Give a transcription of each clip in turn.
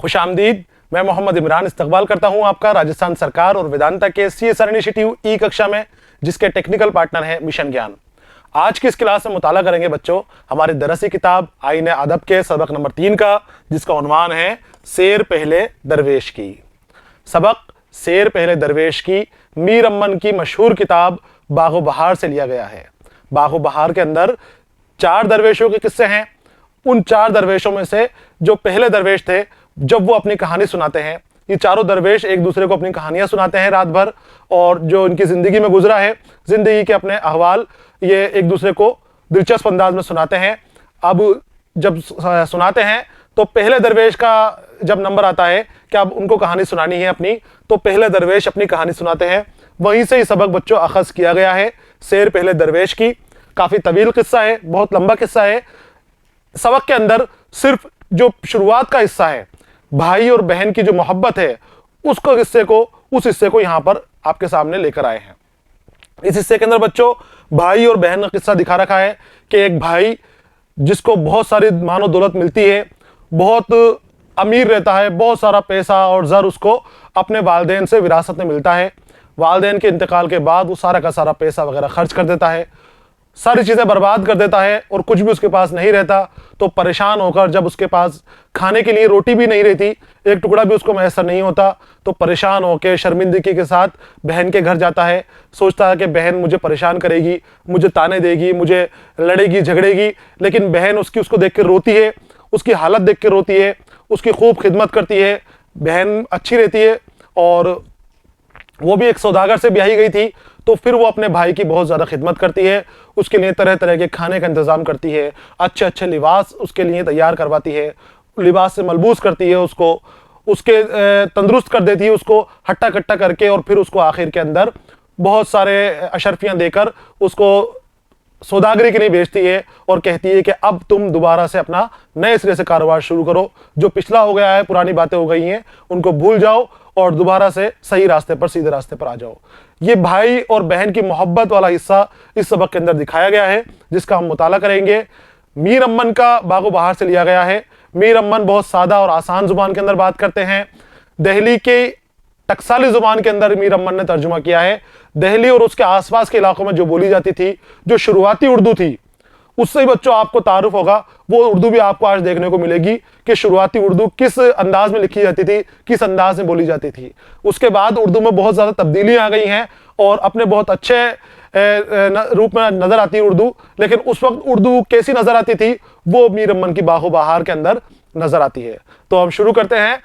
खुशामदीद। मैं मोहम्मद इमरान इस्तकबाल करता हूं आपका राजस्थान सरकार और वेदांता के CSR इनिशिएटिव ई कक्षा में, जिसके टेक्निकल पार्टनर है मिशन ज्ञान। आज की इस क्लास में मुताला करेंगे बच्चों हमारी दरसी किताब आईने अदब के सबक नंबर 3 का, जिसका उन्वान है शेर पहले दरवेश की। सबक शेर पहले दरवेश की मीर अमन की मशहूर किताब बागो बहार से लिया गया है। बागो बहार के अंदर 4 दरवेशों के किस्से हैं। उन 4 दरवेशों में से जो पहले दरवेश थे, जब वो अपनी कहानी सुनाते हैं, ये चारों दरवेश एक दूसरे को अपनी कहानियां सुनाते हैं रात भर, और जो इनकी जिंदगी में गुजरा है, जिंदगी के अपने अहवाल, ये एक दूसरे को दिलचस्प अंदाज में सुनाते हैं। अब जब सुनाते हैं तो पहले दरवेश का जब नंबर आता है कि अब उनको कहानी सुनानी है अपनी, तो पहले दरवेश अपनी कहानी सुनाते हैं। वहीं से ही सबक बच्चों अखज़ किया गया है शेर पहले दरवेश की। काफी तवील किस्सा है, बहुत लंबा किस्सा है। सबक के अंदर सिर्फ जो शुरुआत का हिस्सा है, भाई और बहन की जो मोहब्बत है, उस हिस्से को यहां पर आपके सामने लेकर आए हैं। इस हिस्से के अंदर बच्चों भाई और बहन का किस्सा दिखा रखा है कि एक भाई जिसको बहुत सारी मानो दौलत मिलती है, बहुत अमीर रहता है, बहुत सारा पैसा और ज़र उसको अपने वालिदैन से विरासत में मिलता है। वालिदैन के इंतकाल के बाद वो सारा का सारा पैसा वगैरह खर्च कर देता है, सारी चीज़ें बर्बाद कर देता है, और कुछ भी उसके पास नहीं रहता। तो परेशान होकर जब उसके पास खाने के लिए रोटी भी नहीं रहती, एक टुकड़ा भी उसको मैसर नहीं होता, तो परेशान होकर शर्मिंदगी के साथ बहन के घर जाता है। सोचता है कि बहन मुझे परेशान करेगी, मुझे ताने देगी, मुझे लड़ेगी झगड़ेगी, लेकिन बहन उसको देख कर रोती है, उसकी हालत देख कर रोती है, उसकी खूब खिदमत करती है। बहन अच्छी रहती है और वो भी एक सौदागर से ब्याही गई थी, तो फिर वो अपने भाई की बहुत ज़्यादा खिदमत करती है, उसके लिए तरह तरह के खाने का इंतज़ाम करती है, अच्छे अच्छे लिबास उसके लिए तैयार करवाती है, लिबास से मलबूस करती है, उसके तंदुरुस्त कर देती है, उसको हट्टा कट्टा करके, और फिर उसको आखिर के अंदर बहुत सारे अशरफियाँ देकर उसको सौदागरी के लिए बेचती है और कहती है कि अब तुम दोबारा से अपना नए सिरे से कारोबार शुरू करो, जो पिछला हो गया है, पुरानी बातें हो गई हैं, उनको भूल जाओ और दोबारा से सही रास्ते पर, सीधे रास्ते पर आ जाओ। ये भाई और बहन की मोहब्बत वाला हिस्सा इस सबक के अंदर दिखाया गया है, जिसका हम मुताला करेंगे। मीर अमन का बागो बहार से लिया गया है। मीर अमन बहुत सादा और आसान जुबान के अंदर बात करते हैं। दिल्ली के टकसाली जुबान के अंदर मीर अमन ने तर्जुमा किया है। दिल्ली और उसके आसपास के इलाकों में जो बोली जाती थी, जो शुरुआती उर्दू थी, उससे ही बच्चों आपको तारुफ होगा। वो उर्दू भी आपको आज देखने को मिलेगी कि शुरुआती उर्दू किस अंदाज में लिखी जाती थी, किस अंदाज में बोली जाती थी। उसके बाद उर्दू में बहुत ज़्यादा तब्दीलियाँ आ गई हैं और अपने बहुत अच्छे रूप में नज़र आती है उर्दू। लेकिन उस वक्त उर्दू कैसी नज़र आती थी, वो मीर अमन की बागो बहार के अंदर नज़र आती है। तो हम शुरू करते हैं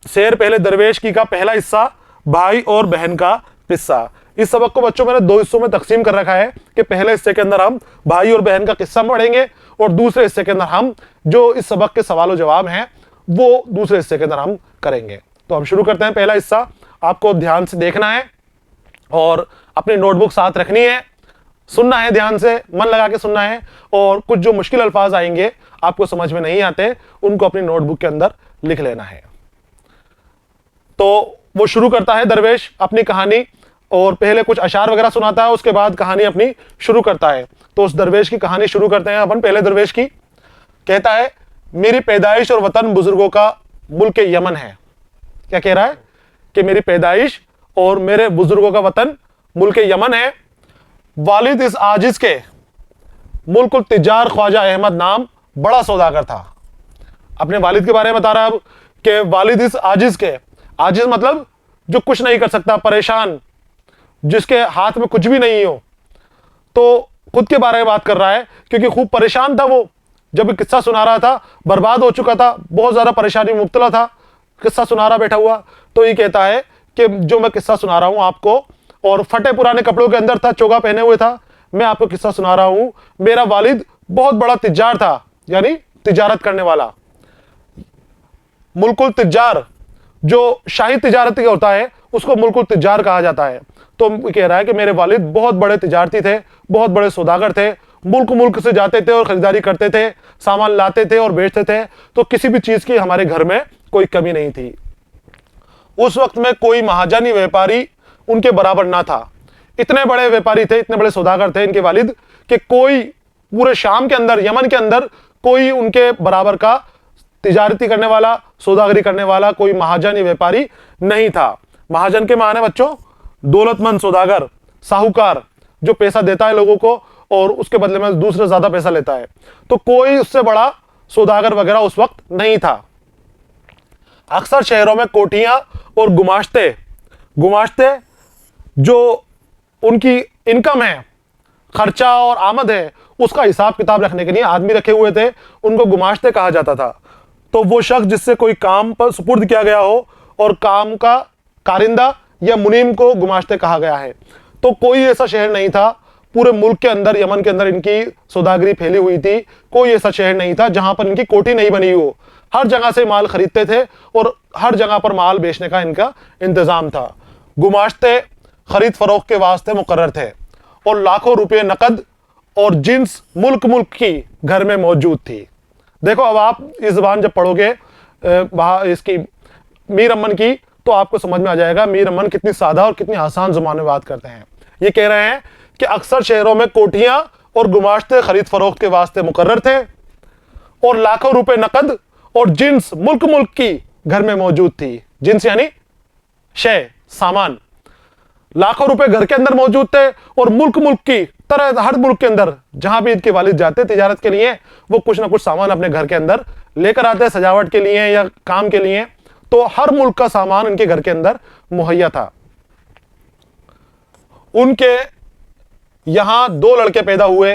शेर पहले दरवेश की का पहला हिस्सा, भाई और बहन का किस्सा। इस सबक को बच्चों मैंने 2 हिस्सों में तकसीम कर रखा है कि पहले हिस्से के अंदर हम भाई और बहन का किस्सा पढ़ेंगे, और दूसरे हिस्से के अंदर हम जो इस सबक के सवाल जवाब हैं वो दूसरे हिस्से के अंदर हम करेंगे। तो हम शुरू करते हैं। पहला हिस्सा आपको ध्यान से देखना है और अपनी नोटबुक साथ रखनी है, सुनना है, ध्यान से मन लगा के सुनना है, और कुछ जो मुश्किल अल्फाज आएंगे, आपको समझ में नहीं आते, उनको अपनी नोटबुक के अंदर लिख लेना है। तो वो शुरू करता है दरवेश अपनी कहानी, और पहले कुछ अशार वगैरह सुनाता है, उसके बाद कहानी अपनी शुरू करता है। तो उस दरवेश की कहानी शुरू करते हैं अपन पहले दरवेश की। कहता है, मेरी पैदाइश और वतन बुजुर्गों का मुल्क यमन है। क्या कह रहा है कि मेरी पैदाइश और मेरे बुजुर्गों का वतन मुल्क यमन है। वालिद इस आजिज के मुल्कुल तिजार ख्वाजा अहमद नाम बड़ा सौदागर था। अपने वालिद के बारे में बता रहा है अब कि वालिद इस आजिज के, आजिज मतलब जो कुछ नहीं कर सकता, परेशान, जिसके हाथ में कुछ भी नहीं हो। तो खुद के बारे में बात कर रहा है, क्योंकि खूब परेशान था वो। जब किस्सा सुना रहा था, बर्बाद हो चुका था, बहुत ज्यादा परेशानी में मुब्तला था, किस्सा सुना रहा बैठा हुआ। तो ये कहता है कि जो मैं किस्सा सुना रहा हूं आपको, और फटे पुराने कपड़ों के अंदर था, चोगा पहने हुए था, मैं आपको किस्सा सुना रहा हूं। मेरा वालिद बहुत बड़ा तिजार था, यानी तिजारत करने वाला। मुल्कुल तिजार, जो शाही तिजारत का होता है, उसको मुल्कुल तिजार कहा जाता है। तो कह रहा है कि मेरे वालिद बहुत बड़े तिजारती थे, बहुत बड़े सौदागर थे, मुल्क से जाते थे और खरीदारी करते थे, सामान लाते थे और बेचते थे। तो किसी भी चीज की हमारे घर में कोई कमी नहीं थी। उस वक्त में कोई महाजनी व्यापारी उनके बराबर ना था। इतने बड़े व्यापारी थे, इतने बड़े सौदागर थे इनके वालिद, कि कोई पूरे शाम के अंदर, यमन के अंदर कोई उनके बराबर का तिजारती करने वाला, सौदागरी करने वाला कोई महाजन या व्यापारी नहीं था। महाजन के माने बच्चों दौलतमंद सौदागर, साहूकार, जो पैसा देता है लोगों को और उसके बदले में दूसरे ज्यादा पैसा लेता है। तो कोई उससे बड़ा सौदागर वगैरह उस वक्त नहीं था। अक्सर शहरों में कोठियां और गुमाश्ते जो उनकी इनकम है, खर्चा और आमद है, उसका हिसाब किताब रखने के लिए आदमी रखे हुए थे, उनको गुमाश्ते कहा जाता था। तो वो शख्स जिससे कोई काम पर सुपुर्द किया गया हो और काम का कारिंदा या मुनीम को गुमाश्ते कहा गया है। तो कोई ऐसा शहर नहीं था पूरे मुल्क के अंदर, यमन के अंदर इनकी सौदागरी फैली हुई थी, कोई ऐसा शहर नहीं था जहां पर इनकी कोठी नहीं बनी हो। हर जगह से माल खरीदते थे और हर जगह पर माल बेचने का इनका इंतजाम था। गुमाश्ते खरीद फरोख्त के वास्ते मुकर्रर थे और लाखों रुपए नकद और जिन्स मुल्क की घर में मौजूद थी। देखो अब आप इस ज़बान जब पढ़ोगे इसकी मीर अमन की, तो आपको समझ में आ जाएगा मीर अमन कितनी सादा और कितनी आसान ज़ुबान में बात करते हैं। ये कह रहे हैं कि अक्सर शहरों में कोठियां और गुमाश्ते खरीद फरोख्त के वास्ते मुकर्रर थे और लाखों रुपए नकद और जिन्स मुल्क की घर में मौजूद थी। जिन्स यानी शय, सामान। लाखों रुपए घर के अंदर मौजूद थे और मुल्क की तरह हर मुल्क के अंदर जहां भी इनके वालिद जाते तिजारत के लिए, वो कुछ ना कुछ सामान अपने घर के अंदर लेकर आते, सजावट के लिए या काम के लिए। तो हर मुल्क का सामान इनके घर के अंदर मुहैया था। उनके यहां दो लड़के पैदा हुए।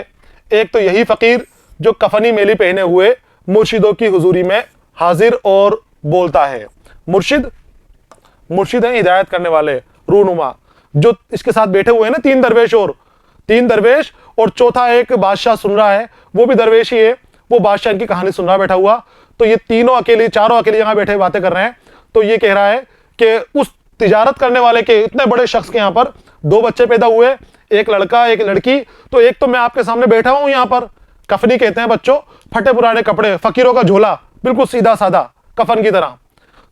एक तो यही फकीर जो कफनी मेली पहने हुए मुर्शिदों की हुजूरी में हाजिर और बोलता है। मुर्शिद हैं हिदायत करने वाले, रूनुमा, जो इसके साथ बैठे हुए हैं ना, तीन दरवेश और चौथा एक बादशाह सुन रहा है, वो भी दरवेश ही है, वो बादशाह इनकी कहानी सुन रहा बैठा हुआ। तो ये चारों अकेले यहां बैठे बातें कर रहे हैं। तो ये कह रहा है कि उस तिजारत करने वाले के इतने बड़े शख्स के यहां पर दो बच्चे पैदा हुए, एक लड़का एक लड़की। तो एक तो मैं आपके सामने बैठा हूं यहां पर, कफनी कहते हैं बच्चों, फटे पुराने कपड़े, फकीरों का झोला, बिल्कुल सीधा साधा कफन की तरह।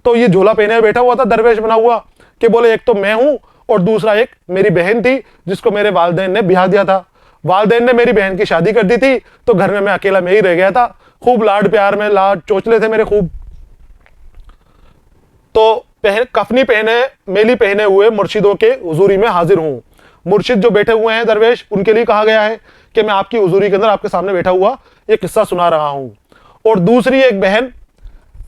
तो ये झोला पहने बैठा हुआ था, दरवेश बना हुआ, कि बोले एक तो मैं हूं और दूसरा एक मेरी बहन थी जिसको मेरे वालिदैन ने ब्याह दिया था। वालिदैन ने मेरी बहन की शादी कर दी थी, तो घर में मैं अकेला में ही रह गया था। खूब लाड प्यार में लाड चोचले थे मेरे खूब। तो कफनी पहने मेली पहने हुए मुर्शिदों के हुजूरी में हाजिर हूं। मुर्शिद जो बैठे हुए हैं दरवेश, उनके लिए कहा गया है कि मैं आपकी हुजूरी के अंदर आपके सामने बैठा हुआ ये किस्सा सुना रहा हूं। और दूसरी एक बहन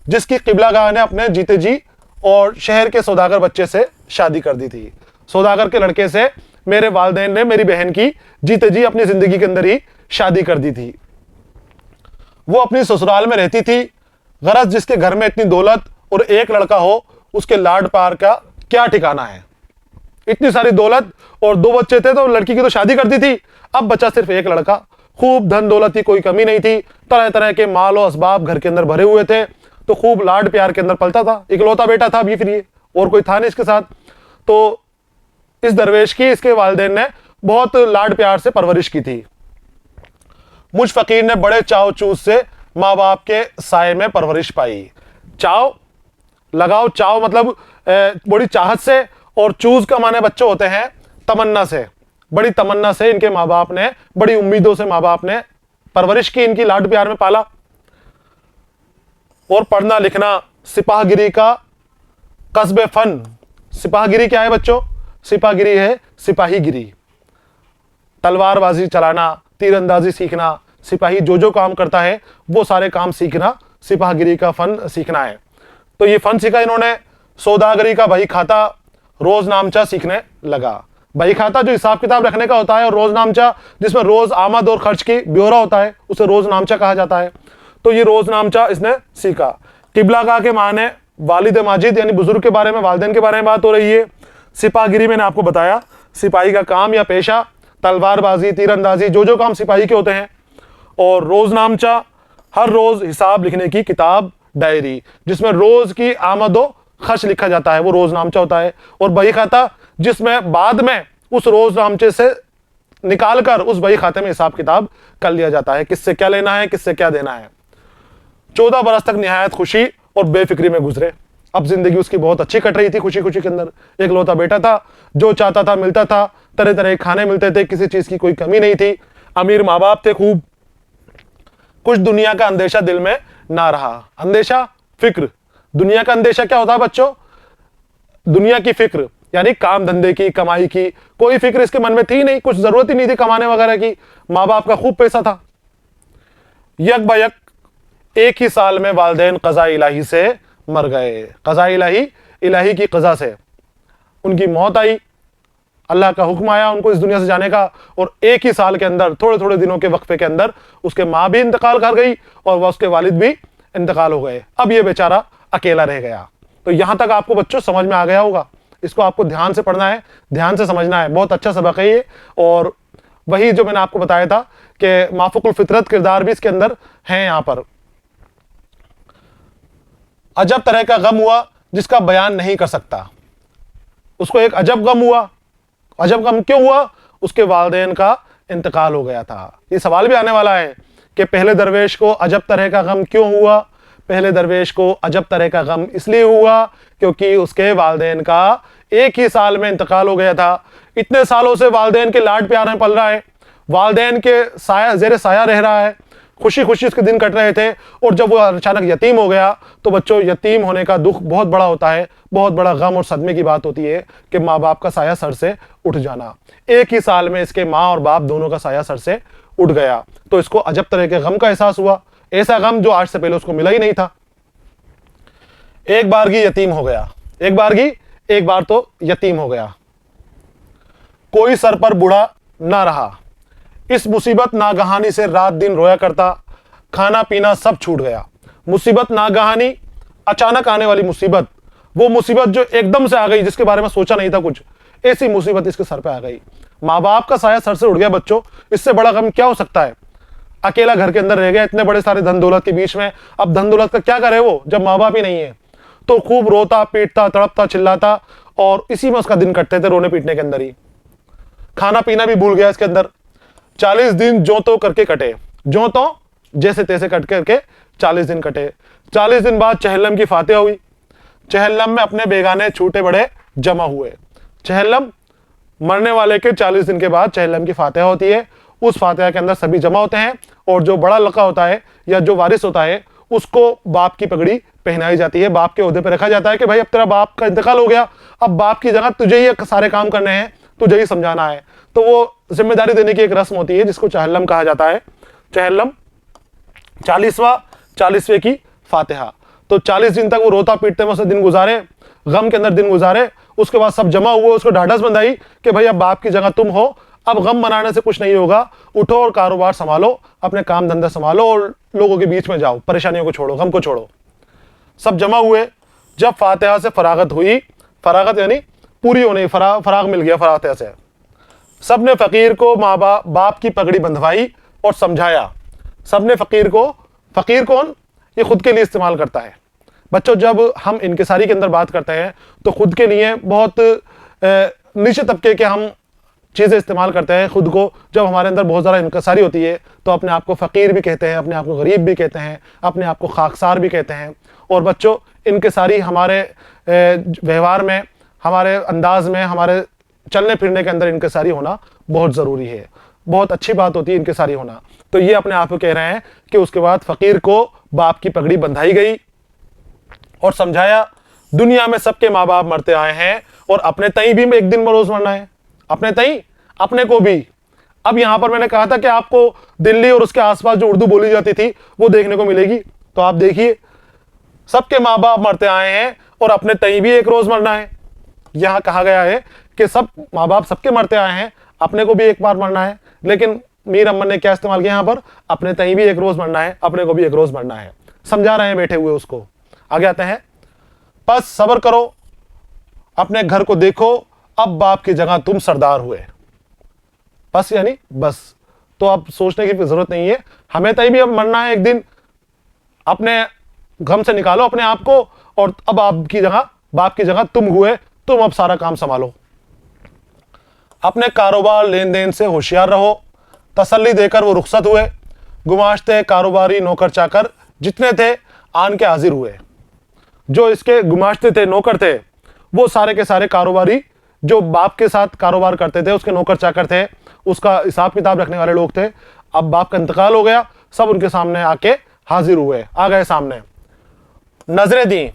जिसकी किबलागाह ने अपने जीते जी और शहर के सौदागर बच्चे से शादी कर दी थी। सौदागर के लड़के से मेरे वालिदैन ने मेरी बहन की जीते जी अपनी जिंदगी के अंदर ही शादी कर दी थी। वो अपनी ससुराल में रहती थी। गरज जिसके घर में इतनी दौलत और एक लड़का हो, उसके लाड प्यार का क्या ठिकाना है। इतनी सारी दौलत और दो बच्चे थे, तो लड़की की तो शादी कर दी थी, अब बचा सिर्फ एक लड़का। खूब धन दौलत की कोई कमी नहीं थी, तरह तरह के माल और असबाब घर के अंदर भरे हुए थे। तो खूब लाड प्यार के अंदर पलता था, इकलौता बेटा था अभी, फिर ये और कोई था नहीं इसके साथ। तो इस दरवेश की इसके वालिदैन ने बहुत लाड प्यार से परवरिश की थी। मुझ फकीर ने बड़े चाव चूज से माँ बाप के साये में परवरिश पाई। चाव लगाओ, चाव मतलब बड़ी चाहत से, और चूज का माने बच्चे होते हैं तमन्ना से, बड़ी तमन्ना से इनके माँ बाप ने, बड़ी उम्मीदों से माँ बाप ने परवरिश की, इनकी लाड प्यार में पाला। और पढ़ना लिखना, सिपाहगिरी का कस्बे फन। सिपाहगिरी क्या है बच्चों? सिपाहगिरी है सिपाहीगिरी, तलवारबाजी चलाना, तीरंदाजी सीखना। सिपाही जो काम करता है वो सारे काम सीखना, सिपाहगिरी का फन सीखना है। तो ये फन सीखा इन्होंने। सौदागरी का बही खाता, रोज नामचा सीखने लगा। बही खाता जो हिसाब किताब रखने का होता है, और रोज नामचा जिसमें रोज आमद और खर्च की ब्यौरा होता है, उसे रोज नामचा कहा जाता है। तो ये रोज नामचा इसने सीखा। किबलागाह के माने वालिद माजिद यानी बुजुर्ग के बारे में, वालिदैन के बारे में बात हो रही है। सिपाहीगिरी मैंने आपको बताया, सिपाही का काम या पेशा, तलवारबाजी, तीरंदाजी, जो काम सिपाही के होते हैं। और रोज नामचा, हर रोज हिसाब लिखने की किताब, डायरी, जिसमें रोज की आमदो खर्च लिखा जाता है, वो रोज नामचा होता है। और बही खाता, जिसमें बाद में उस रोज नामचे से निकालकर उस बही खाते में हिसाब किताब कर लिया जाता है, किससे क्या लेना है, किससे क्या देना है। 14 बरस तक निहायत खुशी और बेफिक्री में गुजरे। अब जिंदगी उसकी बहुत अच्छी कट रही थी, खुशी खुशी के अंदर। एक लौता बेटा था, जो चाहता था मिलता था, तरह तरह के खाने मिलते थे, किसी चीज की कोई कमी नहीं थी। अमीर माँ बाप थे खूब। कुछ दुनिया का अंदेशा दिल में ना रहा। अंदेशा, फिक्र। दुनिया का अंदेशा क्या होता है बच्चों? दुनिया की फिक्र, यानी काम धंधे की, कमाई की कोई फिक्र इसके मन में थी नहीं, कुछ जरूरत ही नहीं थी कमाने वगैरह की, माँ बाप का खूब पैसा था। यक बयक एक ही साल में वालिदैन क़ज़ा इलाही से मर गए। क़ज़ा इलाही, इलाही की क़ज़ा से उनकी मौत आई, अल्लाह का हुक्म आया उनको इस दुनिया से जाने का, और एक ही साल के अंदर, थोड़े थोड़े दिनों के वक्फे के अंदर उसके माँ भी इंतकाल कर गई और वह उसके वालिद भी इंतकाल हो गए। अब ये बेचारा अकेला रह गया। तो यहां तक आपको बच्चों समझ में आ गया होगा। इसको आपको ध्यान से पढ़ना है, ध्यान से समझना है। बहुत अच्छा सबक है ये। और वही जो मैंने आपको बताया था कि माफुकुल फितरत किरदार भी इसके अंदर है। यहां पर अजब तरह का गम हुआ जिसका बयान नहीं कर सकता। उसको एक अजब गम हुआ। अजब गम क्यों हुआ? उसके वालिदैन का इंतकाल हो गया था। ये सवाल भी आने वाला है कि पहले दरवेश को अजब तरह का गम क्यों हुआ? पहले दरवेश को अजब तरह का गम इसलिए हुआ क्योंकि उसके वालिदैन का एक ही साल में इंतकाल हो गया था। इतने सालों से वालिदैन के लाड प्यार में पल रहा है, वालिदैन के साया ज़ेरे साया रह रहा है, खुशी खुशी उसके दिन कट रहे थे, और जब वो अचानक यतीम हो गया तो बच्चों यतीम होने का दुख बहुत बड़ा होता है, बहुत बड़ा गम और सदमे की बात होती है कि माँ बाप का साया सर से उठ जाना। एक ही साल में इसके माँ और बाप दोनों का साया सर से उठ गया, तो इसको अजब तरह के गम का एहसास हुआ, ऐसा गम जो आज से पहले उसको मिला ही नहीं था। एक बारगी यतीम हो गया, एक बार तो यतीम हो गया। कोई सर पर बूढ़ा ना रहा, इस मुसीबत नागहानी से रात दिन रोया करता, खाना पीना सब छूट गया। मुसीबत नागहानी, अचानक आने वाली मुसीबत, वो मुसीबत जो एकदम से आ गई, जिसके बारे में सोचा नहीं था कुछ, ऐसी मुसीबत इसके सर पे आ गई। माँ बाप का साया सर से उड़ गया बच्चों, इससे बड़ा गम क्या हो सकता है? अकेला घर के अंदर रह गया इतने बड़े सारे धन दौलत के बीच में। अब धन दौलत का क्या करे वो जब माँ बाप ही नहीं है? तो खूब रोता पीटता, तड़पता, चिल्लाता, और इसी में उसका दिन कटते थे, रोने पीटने के अंदर ही। खाना पीना भी भूल गया इसके अंदर। 40 दिन जो तो करके कटे, जो तो जैसे तैसे कट करके 40 दिन कटे। 40 दिन बाद चहल्लम की फातिहा हुई। चहल्लम में अपने बेगाने छूटे बड़े जमा हुए। चहल्लम, मरने वाले के 40 दिन के बाद चहल्लम की फातिहा होती है। उस फातिहा के अंदर सभी जमा होते हैं, और जो बड़ा लड़का होता है या जो वारिस होता है उसको बाप की पगड़ी पहनाई जाती है, बाप के ओहदे पर रखा जाता है कि भाई अब तेरा बाप का इंतकाल हो गया, अब बाप की जगह तुझे ही सारे काम करने हैं, तुझे ही समझाना है। तो वो जिम्मेदारी देने की एक रस्म होती है जिसको चहल्लम कहा जाता है। चहल्लम 40वें की फातिहा। तो 40 दिन तक वो रोता पीटते में उसने दिन गुजारे, गम के अंदर दिन गुजारे। उसके बाद सब जमा हुए, उसको ढाढ़स बंधाई कि भाई अब बाप की जगह तुम हो, अब गम मनाने से कुछ नहीं होगा, उठो और कारोबार संभालो, अपने काम धंधा संभालो और लोगों के बीच में जाओ, परेशानियों को छोड़ो, गम को छोड़ो। सब जमा हुए। जब फातिहा से फरागत हुई, फरागत यानी पूरी होने, फराग मिल गया फातिहा से, सबने फकीर को माँ बाप की पगड़ी बंधवाई और समझाया। सबने फकीर को, फकीर कौन? ये खुद के लिए इस्तेमाल करता है बच्चों। जब हम इनकिसारी के अंदर बात करते हैं तो खुद के लिए बहुत नीचे तबके के हम चीज़ें इस्तेमाल करते हैं खुद को। जब हमारे अंदर बहुत ज़्यादा इनकिसारी होती है तो अपने आप को फ़कीर भी कहते हैं, अपने आप को गरीब भी कहते हैं, अपने आप को खाकसार भी कहते हैं। और बच्चों, इनकिसारी हमारे व्यवहार में, हमारे अंदाज में, हमारे चलने फिरने के अंदर इनकिसारी होना बहुत ज़रूरी है। बहुत अच्छी बात होती है इनकिसारी होना। तो ये अपने आप को कह रहे हैं कि उसके बाद फ़कीर को बाप की पगड़ी बंधाई गई और समझाया, दुनिया में सबके माँ बाप मरते आए हैं और अपने तई भी एक दिन रोज मरना है, अपने तई, अपने को भी। अब यहां पर मैंने कहा था कि आपको दिल्ली और उसके आसपास जो उर्दू बोली जाती थी वो देखने को मिलेगी। तो आप देखिए, सबके माँ बाप मरते आए हैं और अपने तई भी एक रोज मरना है। यहां कहा गया है कि सब माँ बाप सबके मरते आए हैं, अपने को भी एक बार मरना है। लेकिन मीर अम्मन ने क्या इस्तेमाल किया यहां पर? अपने तई भी एक रोज मरना है, अपने को भी एक रोज मरना है। समझा रहे हैं बैठे हुए उसको। आगे आते हैं, बस सब्र करो, अपने घर को देखो, अब बाप की जगह तुम सरदार हुए। बस यानी बस, तो अब सोचने की जरूरत नहीं है, हमें तई भी अब मरना है एक दिन। अपने गम से निकालो अपने आप को, और अब आपकी जगह, बाप की जगह तुम हुए, तुम अब सारा काम संभालो। अपने कारोबार लेन देन से होशियार रहो। तसल्ली देकर वो रुखसत हुए। गुमाश्ते कारोबारी नौकर चाकर जितने थे आन के हाजिर हुए। जो इसके गुमाश्ते थे, नौकर थे, वो सारे के सारे कारोबारी जो बाप के साथ कारोबार करते थे, उसके नौकर चाकर थे, उसका हिसाब किताब रखने वाले लोग थे। अब बाप का इंतकाल हो गया, सब उनके सामने आके हाजिर हुए, आ गए सामने। नजरें दी।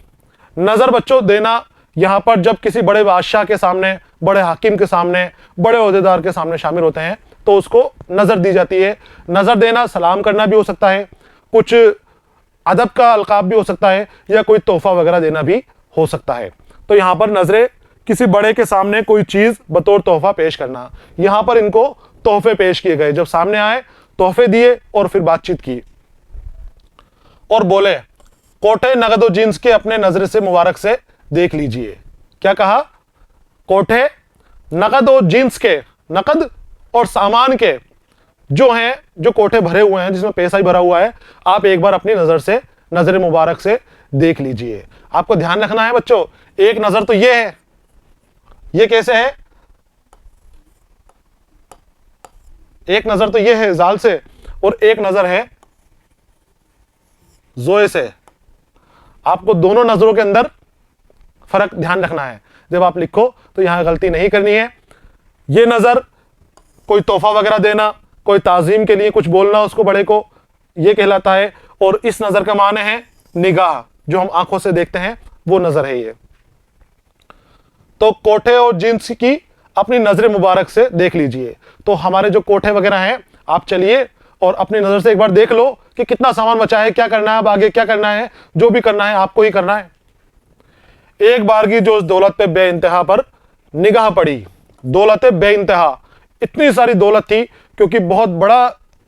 नजर बच्चों देना यहां पर जब किसी बड़े बादशाह के सामने, बड़े हाकिम के सामने, बड़े ओहदेदार के सामने शामिल होते हैं तो उसको नजर दी जाती है। नजर देना सलाम करना भी हो सकता है, कुछ अदब का अलकाब भी हो सकता है, या कोई तोहफा वगैरह देना भी हो सकता है। तो यहां पर नजरें किसी बड़े के सामने कोई चीज बतौर तोहफा पेश करना। यहां पर इनको तोहफे पेश किए गए, जब सामने आए तोहफे दिए और फिर बातचीत की और बोले कोठे नगद जींस के अपने नजर से मुबारक से देख लीजिए। क्या कहा? कोठे नकद और जींस के, नकद और सामान के जो हैं, जो कोठे भरे हुए हैं जिसमें पैसा ही भरा हुआ है, आप एक बार अपनी नजर से, नजर मुबारक से देख लीजिए। आपको ध्यान रखना है बच्चों, एक नजर तो ये है, ये कैसे है? एक नजर तो ये है जाल से, और एक नजर है जोए से। आपको दोनों नजरों के अंदर फर्क ध्यान रखना है। जब आप लिखो तो यहां गलती नहीं करनी है। ये नजर कोई तोहफा वगैरह देना, कोई ताजीम के लिए कुछ बोलना उसको बड़े को, ये कहलाता है। और इस नजर का माने है निगाह, जो हम आंखों से देखते हैं वो नजर है ये। तो कोठे और जींस की अपनी नजर मुबारक से देख लीजिए। तो हमारे जो कोठे वगैरह हैं, आप चलिए और अपनी नजर से एक बार देख लो कि कितना सामान बचा है, क्या करना है, अब आगे क्या करना है। जो भी करना है आपको ही करना है। एक बार की जो उस दौलत पे बेइंतहा पर निगाह पड़ी, दौलत बेइंतहा, इतनी सारी दौलत थी क्योंकि बहुत बड़ा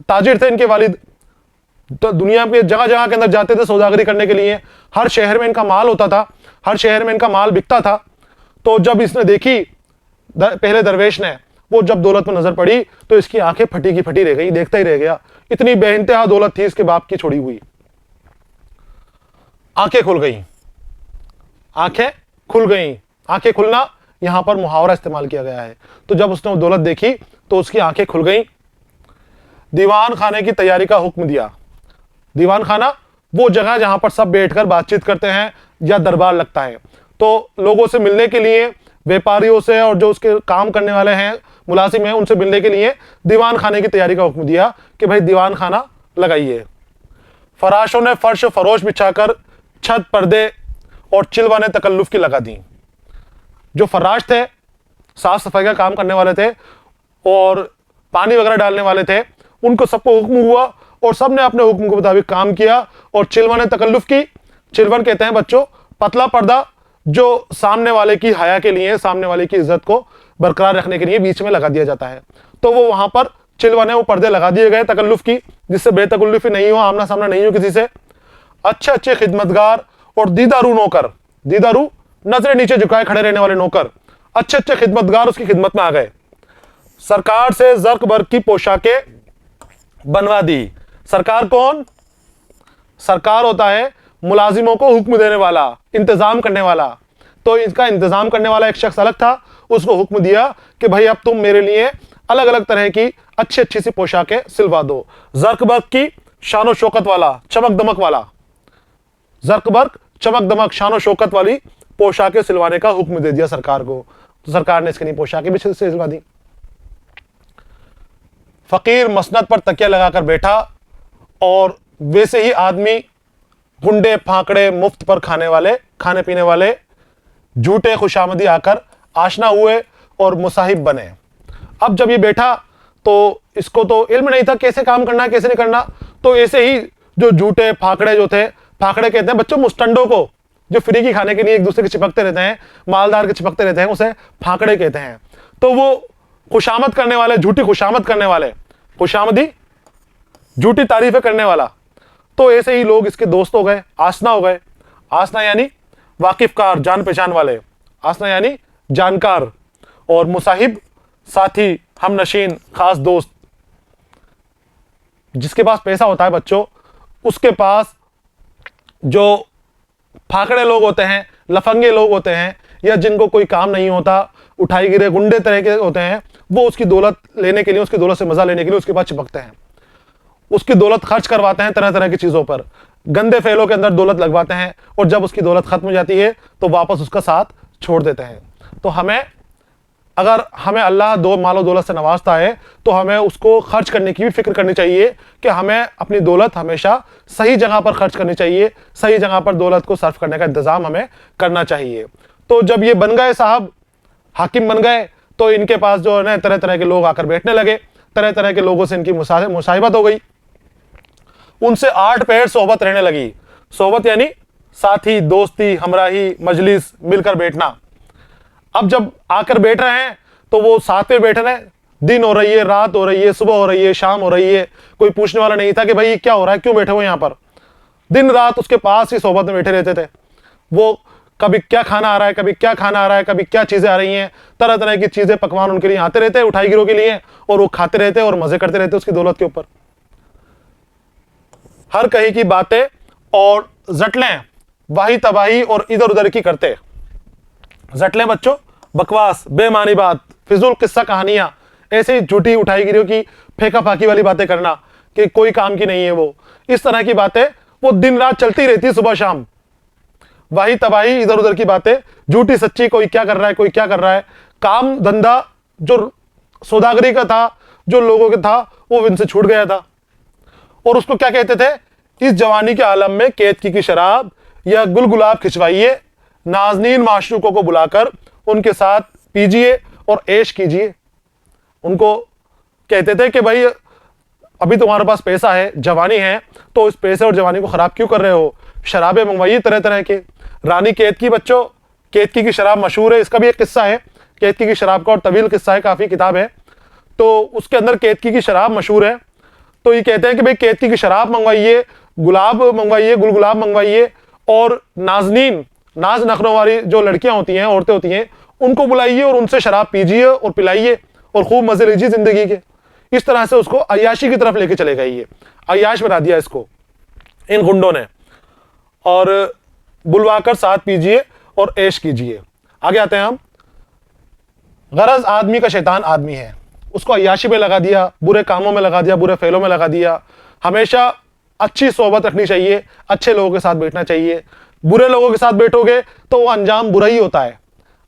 ताजिर थे इनके वालिद। तो दुनिया के जगह जगह के अंदर जाते थे सौदागरी करने के लिए, हर शहर में इनका माल होता था, हर शहर में इनका माल बिकता था। तो जब इसने देखी, पहले दरवेश ने, वो जब दौलत पर नजर पड़ी तो इसकी आंखें फटी की फटी रह गई, देखता ही रह गया। इतनी बेइंतहा दौलत थी इसके बाप की छोड़ी हुई। आंखें खुल गई, आंखें खुल गई। आंखें खुलना यहां पर मुहावरा इस्तेमाल किया गया है। तो जब उसने वो दौलत देखी तो उसकी आंखें खुल गई। दीवान खाने की तैयारी का हुक्म दिया। दीवान खाना वो जगह जहां पर सब बैठकर बातचीत करते हैं या दरबार लगता है। तो लोगों से मिलने के लिए, व्यापारियों से और जो उसके काम करने वाले हैं, मुलाजिम हैं, उनसे मिलने के लिए दीवान खाने की तैयारी का हुक्म दिया कि भाई दीवान खाना लगाइए। फराशों ने फर्श फरोश बिछाकर छत, पर्दे और चिलवाने तकल्लुफ की लगा दी। जो फराश थे, साफ सफाई का काम करने वाले थे और पानी वगैरह डालने वाले थे, उनको सबको हुक्म हुआ और सबने अपने हुक्म के मुताबिक काम किया। और चिलवाने तकल्लुफ की, चिलवन कहते हैं बच्चों पतला पर्दा जो सामने वाले की हया के लिए, सामने वाले की इज्जत को बरकरार रखने के लिए बीच में लगा दिया जाता है। तो वो वहां पर चिलवाने, वो पर्दे लगा दिए गए तकल्लुफ की, जिससे बेतकल्लुफी नहीं हो, आमना सामना नहीं हो किसी से। अच्छे अच्छे खिदमतगार और दीदारू नौकर, दीदारू नजरें नीचे झुकाए खड़े रहने वाले नौकर, अच्छे अच्छे खिदमतगार उसकी खिदमत में आ गए। सरकार से जर्क बर्क की पोशाकें बनवा दी। सरकार कौन? सरकार होता है मुलाजिमों को हुक्म देने वाला, इंतजाम करने वाला। तो इसका इंतजाम करने वाला एक शख्स अलग था, उसको हुक्म दिया कि भाई अब तुम मेरे लिए अलग अलग तरह की अच्छी अच्छी सी पोशाकें सिलवा दो। जर्क बर्क की शानो शौकत वाला, चमक दमक वाला, जर्क बर्क चमक दमक शानो शौकत वाली पोशाकें सिलवाने का हुक्म दे दिया सरकार को। तो सरकार ने इसके लिए पोशाकें भी सिलवा दी। फकीर मसनद पर तकिया लगाकर बैठा और वैसे ही आदमी गुंडे फांकड़े मुफ्त पर खाने वाले, खाने पीने वाले झूठे खुशामदी आकर आशना हुए और मुसाहिब बने। अब जब ये बैठा तो इसको तो इल्म नहीं था कैसे काम करना है कैसे नहीं करना। तो ऐसे ही जो झूठे फाकड़े जो थे, फाकड़े कहते हैं बच्चों मुस्टंडों को, जो फ्री की खाने के लिए एक दूसरे के चिपकते रहते हैं, मालदार के चिपकते रहते हैं, उसे फाकड़े कहते हैं। तो वो खुशामद करने वाले, झूठी खुशामद करने वाले, खुशामदी झूठी तारीफें करने वाला। तो ऐसे ही लोग इसके दोस्त हो गए, आसना हो गए। आसना यानी वाकिफकार, जान पहचान वाले, आसना यानी जानकार, और मुसाहिब साथी, हम नशीन, खास दोस्त। जिसके पास पैसा होता है बच्चों, उसके पास जो फाकड़े लोग होते हैं, लफंगे लोग होते हैं, या जिनको कोई काम नहीं होता, उठाई गिरे गुंडे तरह के होते हैं, वो उसकी दौलत लेने के लिए, उसकी दौलत से मजा लेने के लिए उसके पास चिपकते हैं, उसकी दौलत खर्च करवाते हैं तरह तरह की चीजों पर, गंदे फेलों के अंदर दौलत लगवाते हैं, और जब उसकी दौलत खत्म हो जाती है तो वापस उसका साथ छोड़ देते हैं। तो हमें अगर हमें अल्लाह दो मालो दौलत से नवाजता है तो हमें उसको खर्च करने की भी फिक्र करनी चाहिए कि हमें अपनी दौलत हमेशा सही जगह पर खर्च करनी चाहिए, सही जगह पर दौलत को सर्व करने का इंतजाम हमें करना चाहिए। तो जब ये बन गए साहब, हाकिम बन गए, तो इनके पास जो है ना तरह तरह के लोग आकर बैठने लगे, तरह तरह के लोगों से इनकी मुसाहिबत हो गई, उनसे 8 पहर सोहबत रहने लगी। सोहबत यानी साथी, दोस्ती, हमराही, मजलिस, मिलकर बैठना। अब जब आकर बैठ रहे हैं तो वो साथ में बैठ रहे हैं, दिन हो रही है, रात हो रही है, सुबह हो रही है, शाम हो रही है, कोई पूछने वाला नहीं था कि भाई क्या हो रहा है, क्यों बैठे हो यहाँ पर। दिन रात उसके पास ही सोहबत में बैठे रहते थे। वो कभी क्या खाना आ रहा है, कभी क्या खाना आ रहा है, कभी क्या चीजें आ रही हैं, तरह तरह की चीजें, पकवान उनके लिए आते रहते हैं उठाई गिरोह के लिए, और वो खाते रहते और मजे करते रहते उसकी दौलत के ऊपर। हर कहीं की बातें और जटलें वाही तबाही और इधर उधर की करते। जटलें बच्चों, बकवास, बेमानी बात, फिजूल किस्सा कहानियां, ऐसी झूठी उठाई गिरोह की फेंका फाकी वाली बातें करना कि कोई काम की नहीं है वो, इस तरह की बातें वो दिन रात चलती रहती, सुबह शाम। वाही तबाही, इधर उधर की बातें, झूठी सच्ची, कोई क्या कर रहा है, कोई क्या कर रहा है। काम धंधा जो सौदागरी का था, जो लोगों का था, वो इनसे छूट गया था। और उसको क्या कहते थे, इस जवानी के आलम में कैद की शराब या गुलगुलाब खिंचवाइए, नाजनीन माशूकों को बुलाकर उनके साथ पीजिए और ऐश कीजिए। उनको कहते थे कि भाई अभी तुम्हारे पास पैसा है, जवानी है, तो इस पैसे और जवानी को खराब क्यों कर रहे हो, शराबें मंगवाइए तरह तरह के। रानी कैदकी बच्चों, कैदकी की शराब मशहूर है, इसका भी एक किस्सा है, कैदकी की शराब का, और तवील किस्सा है, काफी किताब है, तो उसके अंदर कैदकी की शराब मशहूर है। तो ये कहते हैं कि भाई कैदकी की शराब मंगवाइए, गुलाब मंगवाइए, गुलगुलाब मंगवाइए, और नाजनीन, नाज नखरों वाली जो लड़कियां होती हैं, औरतें होती हैं, उनको बुलाइए और उनसे शराब पीजिए और पिलाइए और खूब मजे लीजिए जिंदगी के। इस तरह से उसको अय्याशी की तरफ लेके चले गए, ये अय्याश बना दिया इसको इन गुंडों ने, और बुलवाकर साथ पीजिए और ऐश कीजिए। आगे आते हैं हम। गरज आदमी का शैतान आदमी है, उसको अय्याशी में लगा दिया, बुरे कामों में लगा दिया, बुरे फेलों में लगा दिया। हमेशा अच्छी सोहबत रखनी चाहिए, अच्छे लोगों के साथ बैठना चाहिए। बुरे लोगों के साथ बैठोगे तो वो अंजाम बुरा ही होता है।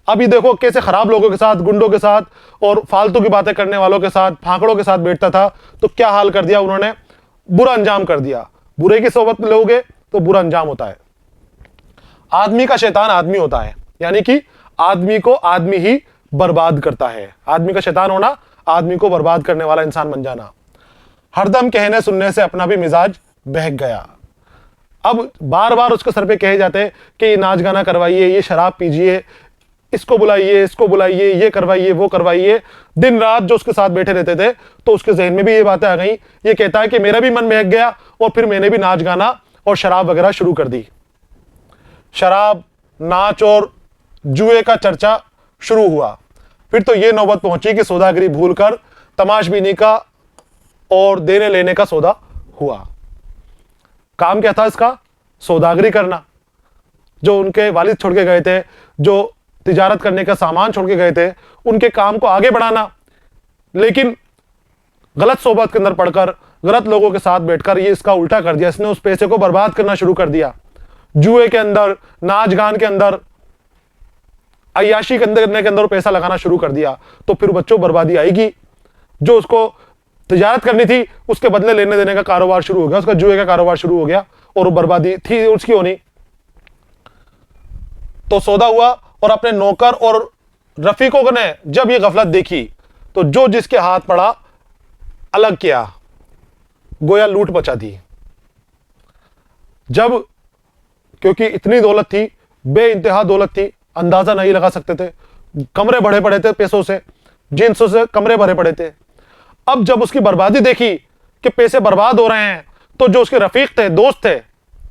अभी देखो कैसे खराब लोगों के साथ, गुंडों के साथ और फालतू की बातें करने वालों के साथ, फांकड़ों के साथ बैठता था, तो क्या हाल कर दिया उन्होंने, बुरा अंजाम कर दिया। बुरे की सोहबत में लोगे तो बुरा अंजाम होता है। आदमी का शैतान आदमी होता है, यानी कि आदमी को आदमी ही बर्बाद करता है। आदमी का शैतान होना, आदमी को बर्बाद करने वाला इंसान बन जाना। हरदम कहने सुनने से अपना भी मिजाज बहक गया। अब बार बार उसके सर पे कहे जाते कि ये नाच गाना करवाइए, ये शराब पीजिए, इसको बुलाइए, इसको बुलाइए, ये करवाइए, वो करवाइए। दिन रात जो उसके साथ बैठे रहते थे, तो उसके जहन में भी ये बातें आ गई। ये कहता है कि मेरा भी मन बहक गया और फिर मैंने भी नाच गाना और शराब वगैरह शुरू कर दी। शराब, नाच और जुए का चर्चा शुरू हुआ। फिर तो ये नौबत पहुंची कि सौदागरी भूलकर तमाशबीनी का और देने लेने का सौदा हुआ। काम क्या था इसका, सौदागरी करना। जो उनके वालिद छोड़ के गए थे, जो तिजारत करने का सामान छोड़ के गए थे, उनके काम को आगे बढ़ाना। लेकिन गलत सोबत के अंदर पड़कर, गलत लोगों के साथ बैठकर ये इसका उल्टा कर दिया। इसने उस पैसे को बर्बाद करना शुरू कर दिया, जुए के अंदर, नाच गान के अंदर, अय्याशी करने के अंदर पैसा लगाना शुरू कर दिया। तो फिर बच्चों बर्बादी आएगी। जो उसको तिजारत करनी थी, उसके बदले लेने देने का कारोबार शुरू हो गया, उसका जुए का कारोबार शुरू हो गया, और वो बर्बादी थी उसकी होनी। तो सौदा हुआ, और अपने नौकर और रफीकों ने जब ये गफलत देखी, तो जो जिसके हाथ पड़ा अलग किया, गोया लूट मचा दी। जब, क्योंकि इतनी दौलत थी, बेइंतहा दौलत थी, अंदाजा नहीं लगा सकते थे, कमरे भरे पड़े थे पैसों से, जिनसों से कमरे भरे पड़े थे। अब जब उसकी बर्बादी देखी कि पैसे बर्बाद हो रहे हैं, तो जो उसके रफीक थे, दोस्त थे,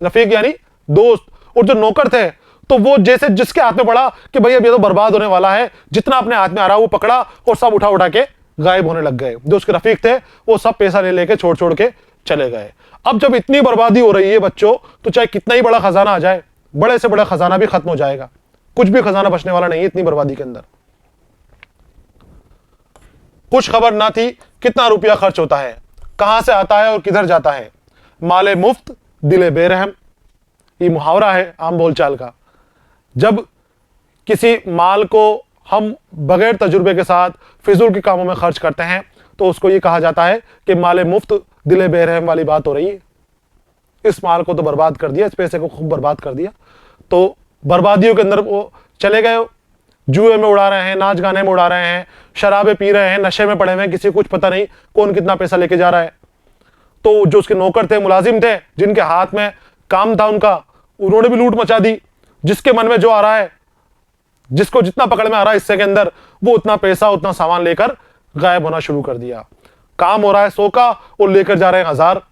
रफीक यानी दोस्त, और जो नौकर थे, तो वो जैसे जिसके हाथ में पड़ा कि भाई अब ये तो बर्बाद होने वाला है, जितना अपने हाथ में आ रहा वो पकड़ा और सब उठा उठा के गायब होने लग गए। जो उसके रफीक थे वो सब पैसा ले लेके छोड़ छोड़ के चले गए। अब जब इतनी बर्बादी हो रही है बच्चों, तो चाहे कितना ही बड़ा खजाना आ जाए, बड़े से बड़ा खजाना भी खत्म हो जाएगा, कुछ भी खजाना बचने वाला नहीं है इतनी बर्बादी के अंदर। कुछ खबर ना थी कितना रुपया खर्च होता है, कहां से आता है और किधर जाता है। माले मुफ्त दिले बेरहम, ये मुहावरा है आम बोलचाल का। जब किसी माल को हम बगैर तजुर्बे के साथ फिजूल के कामों में खर्च करते हैं तो उसको ये कहा जाता है कि माले मुफ्त दिले बेरहम वाली बात हो रही है। इस माल को तो बर्बाद कर दिया, इस पैसे को खूब बर्बाद कर दिया। तो बर्बादियों के अंदर वो चले गए, जुए में उड़ा रहे हैं, नाच गाने में उड़ा रहे हैं, शराबे पी रहे हैं, नशे में पड़े हुए हैं, किसी को कुछ पता नहीं कौन कितना पैसा लेके जा रहा है। तो जो उसके नौकर थे, मुलाजिम थे, जिनके हाथ में काम था उनका, उन्होंने भी लूट मचा दी। जिसके मन में जो आ रहा है, जिसको जितना पकड़ में आ रहा है हिस्से के अंदर, वो उतना पैसा उतना सामान लेकर गायब होना शुरू कर दिया। काम हो रहा है 100 का, वो लेकर जा रहे हैं 1000।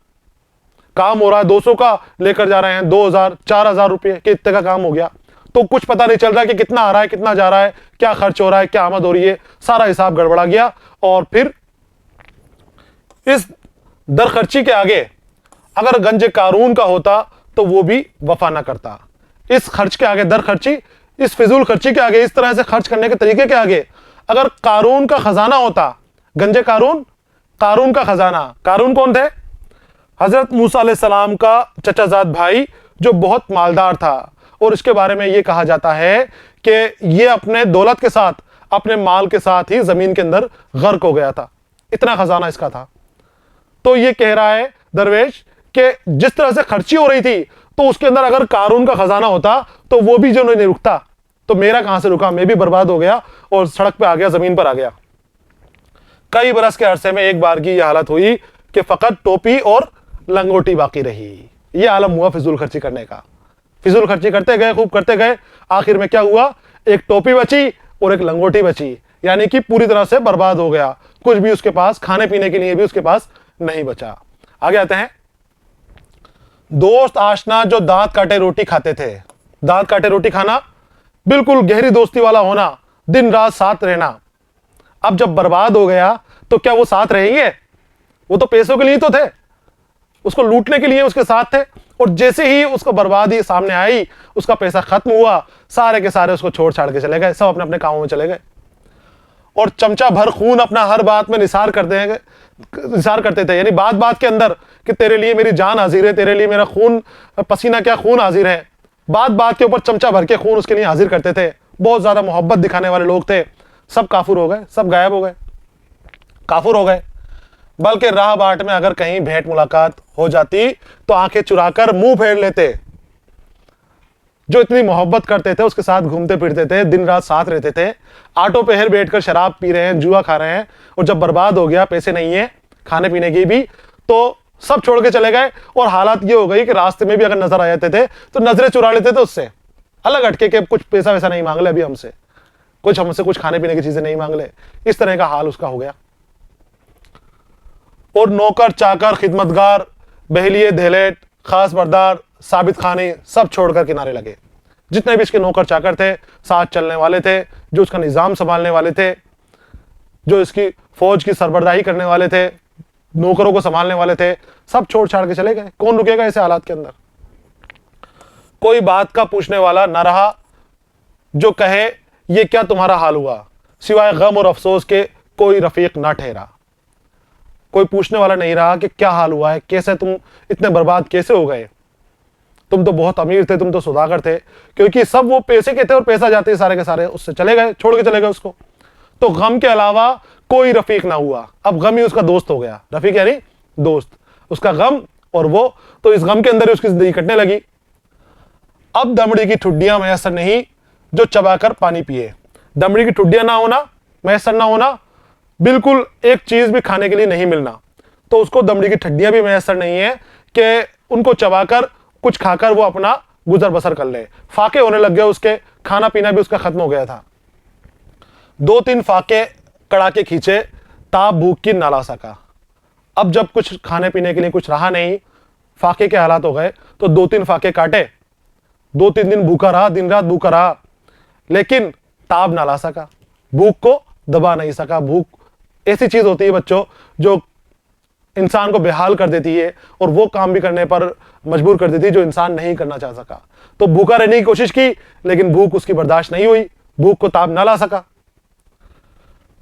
काम हो रहा है 200 का, लेकर जा रहे हैं 2000 4000 रुपये के, इतने का काम हो गया। तो कुछ पता नहीं चल रहा कि कितना आ रहा है, कितना जा रहा है, क्या खर्च हो रहा है, क्या आमद हो रही है, सारा हिसाब गड़बड़ा गया। और फिर इस दर खर्ची के आगे अगर गंज कारून का होता तो वो भी वफा ना करता। इस खर्च के आगे, दर खर्ची, इस फिजूल खर्ची के आगे, इस तरह से खर्च करने के तरीके के आगे अगर कारून का खजाना होता, गंजे कारून, कारून का खजाना। कारून कौन थे? हजरत मूसा अलैहिस्सलाम का चचाजाद भाई, जो बहुत मालदार था। और इसके बारे में यह कहा जाता है कि यह अपने दौलत के साथ, अपने माल के साथ ही जमीन के अंदर गर्क हो गया था, इतना खजाना इसका था। तो यह कह रहा है दरवेश कि जिस तरह से खर्ची हो रही थी, तो उसके अंदर अगर कारून का खजाना होता तो वो भी जो नहीं रुकता, तो मेरा कहां से रुका, मैं भी बर्बाद हो गया और सड़क पे आ गया, जमीन पर आ गया। कई बरस के अरसे में एक बार की यह हालत हुई कि फकत टोपी और लंगोटी बाकी रही। यह आलम हुआ फिजूल खर्ची करने का। फिजूल खर्ची करते गए, खूब करते गए, आखिर में क्या हुआ, एक टोपी बची और एक लंगोटी बची, यानी कि पूरी तरह से बर्बाद हो गया। कुछ भी उसके पास खाने पीने के लिए भी उसके पास नहीं बचा। आगे आते हैं। दोस्त आशना जो दांत काटे रोटी खाते थे। दांत काटे रोटी खाना, बिल्कुल गहरी दोस्ती वाला होना, दिन रात साथ रहना। अब जब बर्बाद हो गया तो क्या वो साथ रहेंगे? वो तो पैसों के लिए तो थे, उसको लूटने के लिए उसके साथ थे। और जैसे ही उसको बर्बादी सामने आई, उसका पैसा खत्म हुआ, सारे के सारे उसको छोड़ छाड़ के चले गए, सब अपने अपने कामों में चले गए। और चमचा भर खून अपना हर बात में निसार करते थे, यानी बात बात के अंदर कि तेरे लिए मेरी जान हाजिर है, तेरे लिए मेरा खून, पसीना क्या खून हाजिर है। बात बात के ऊपर चमचा भर के खून उसके लिए हाजिर करते थे। बहुत ज्यादा मोहब्बत दिखाने वाले लोग थे। सब काफुर हो गए, सब गायब हो गए, काफुर हो गए। बल्कि राह बाट में अगर कहीं भेंट मुलाकात हो जाती तो आंखें चुराकर मुंह फेर लेते। जो इतनी मोहब्बत करते थे, उसके साथ घूमते फिरते थे, दिन रात साथ रहते थे, आटो पे हेर बैठकर शराब पी रहे हैं, जुआ खा रहे हैं, और जब बर्बाद हो गया, पैसे नहीं है खाने पीने की भी, तो सब छोड़ के चले गए। और हालात ये हो गई कि रास्ते में भी अगर नजर आ जाते थे तो नजरें चुरा लेते थे उससे, अलग हटके के कुछ पैसा वैसा नहीं मांग ले अभी हमसे, कुछ खाने पीने की चीजें नहीं मांग ले। इस तरह का हाल उसका हो गया। और नौकर चाकर, खिदमतगार, बहलिए धेलेट, खास बरदार, साबित खानी, सब छोड़कर किनारे लगे। जितने भी इसके नौकर चाकर थे, साथ चलने वाले थे, जो उसका निजाम संभालने वाले थे, जो इसकी फौज की सरबराही करने वाले थे, नौकरों को संभालने वाले थे, सब छोड़ छाड़ के चले गए। कौन रुकेगा ऐसे हालात के अंदर? कोई बात का पूछने वाला ना रहा जो कहे ये क्या तुम्हारा हाल हुआ, सिवाय गम और अफसोस के कोई रफीक ना ठहरा। कोई पूछने वाला नहीं रहा कि क्या हाल हुआ है, कैसे तुम इतने बर्बाद कैसे हो गए, तुम तो बहुत अमीर थे, तुम तो सौदागर थे। क्योंकि सब वो पैसे के थे और पैसा जाते सारे के सारे उससे चले गए, छोड़ के चले गए उसको। तो गम के अलावा कोई रफीक ना हुआ। अब गम ही उसका दोस्त हो गया। रफीक यानी दोस्त, उसका गम और वो, तो इस गम के अंदर ही उसकी जिंदगी कटने लगी। अब दमड़ी की ठुड्डियां मैसर नहीं जो चबाकर पानी पिए। दमड़ी की ठुड्डियां ना होना, मैसर ना होना, बिल्कुल एक चीज भी खाने के लिए नहीं मिलना, तो उसको दमड़ी की ठड्डियां भी मैसर नहीं है कि उनको चबाकर कुछ खाकर वो अपना गुजर बसर कर ले। फाके होने लग गए उसके, खाना पीना भी उसका खत्म हो गया था। 2-3 फाके कड़ाके खींचे, ताप भूख की ना ला सका। अब जब कुछ खाने पीने के लिए कुछ रहा नहीं, फाके के हालात हो गए, तो 2-3 फाके काटे, 2-3 दिन भूखा रहा, दिन रात भूखा रहा, लेकिन ताप ना ला सका, भूख को दबा नहीं सका। भूख ऐसी चीज होती है बच्चों जो इंसान को बेहाल कर देती है और वो काम भी करने पर मजबूर कर देती है जो इंसान नहीं करना चाह सका। तो भूखा रहने की कोशिश की, लेकिन भूख उसकी बर्दाश्त नहीं हुई, भूख को ताप ना ला सका।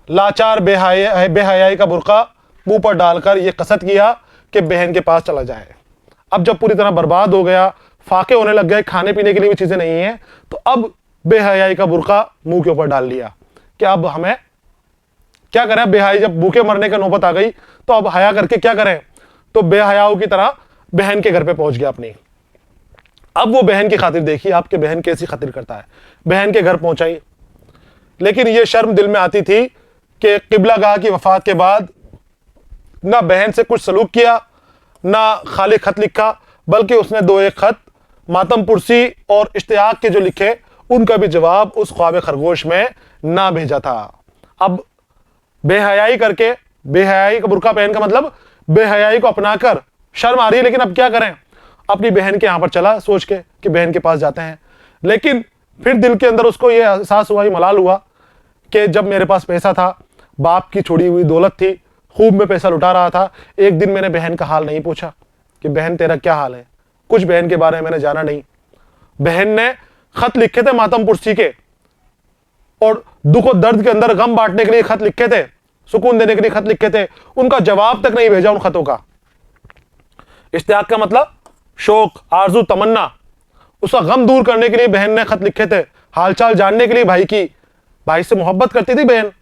लाचार बेहयाई का बुर्का मुंह पर डालकर यह कसद किया कि बहन के पास चला जाए। अब जब पूरी तरह बर्बाद हो गया, फाके होने लग गए, खाने पीने के लिए भी चीजें नहीं है, तो अब बेहयाई का बुर्का मुंह के ऊपर डाल लिया कि अब हमें क्या करें, बेहयाई जब भूखे मरने की नौबत आ गई तो अब हया करके क्या करें। तो बेहयाओं की तरह बहन के घर पे पहुंच गया अपनी। अब वो बहन की खातिर देखिए आपके बहन कैसी खातिर करता है। बहन के घर पहुंचाई, लेकिन ये शर्म दिल में आती थी कि किबलागाह की वफात के बाद ना बहन से कुछ सलूक किया, ना खाली खत लिखा, बल्कि उसने 2-1 खत मातम पुरसी और इश्तियाक के जो लिखे उनका भी जवाब उस ख्वाब खरगोश में ना भेजा था। अब बेहयाई करके, बेहयाई का बुर्का पहन का मतलब बेहयाई को अपनाकर शर्म आ रही है, लेकिन अब क्या करें, अपनी बहन के यहां पर चला सोच के कि बहन के पास जाते हैं। लेकिन फिर दिल के अंदर उसको यह एहसास हुआ, मलाल हुआ कि जब मेरे पास पैसा था, बाप की छोड़ी हुई दौलत थी, खूब में पैसा लुटा रहा था, एक दिन मैंने बहन का हाल नहीं पूछा कि बहन तेरा क्या हाल है। कुछ बहन के बारे में मैंने जाना नहीं। बहन ने खत लिखे थे मातम पुरसी के, और दुख और दर्द के अंदर गम बांटने के लिए खत लिखे थे, सुकून देने के लिए खत लिखे थे, उनका जवाब तक नहीं भेजा उन खतों का। इश्तियाक का मतलब शौक, आरजू, तमन्ना, उसका गम दूर करने के लिए बहन ने खत लिखे थे, हालचाल जानने के लिए भाई की, भाई से मोहब्बत करती थी बहन,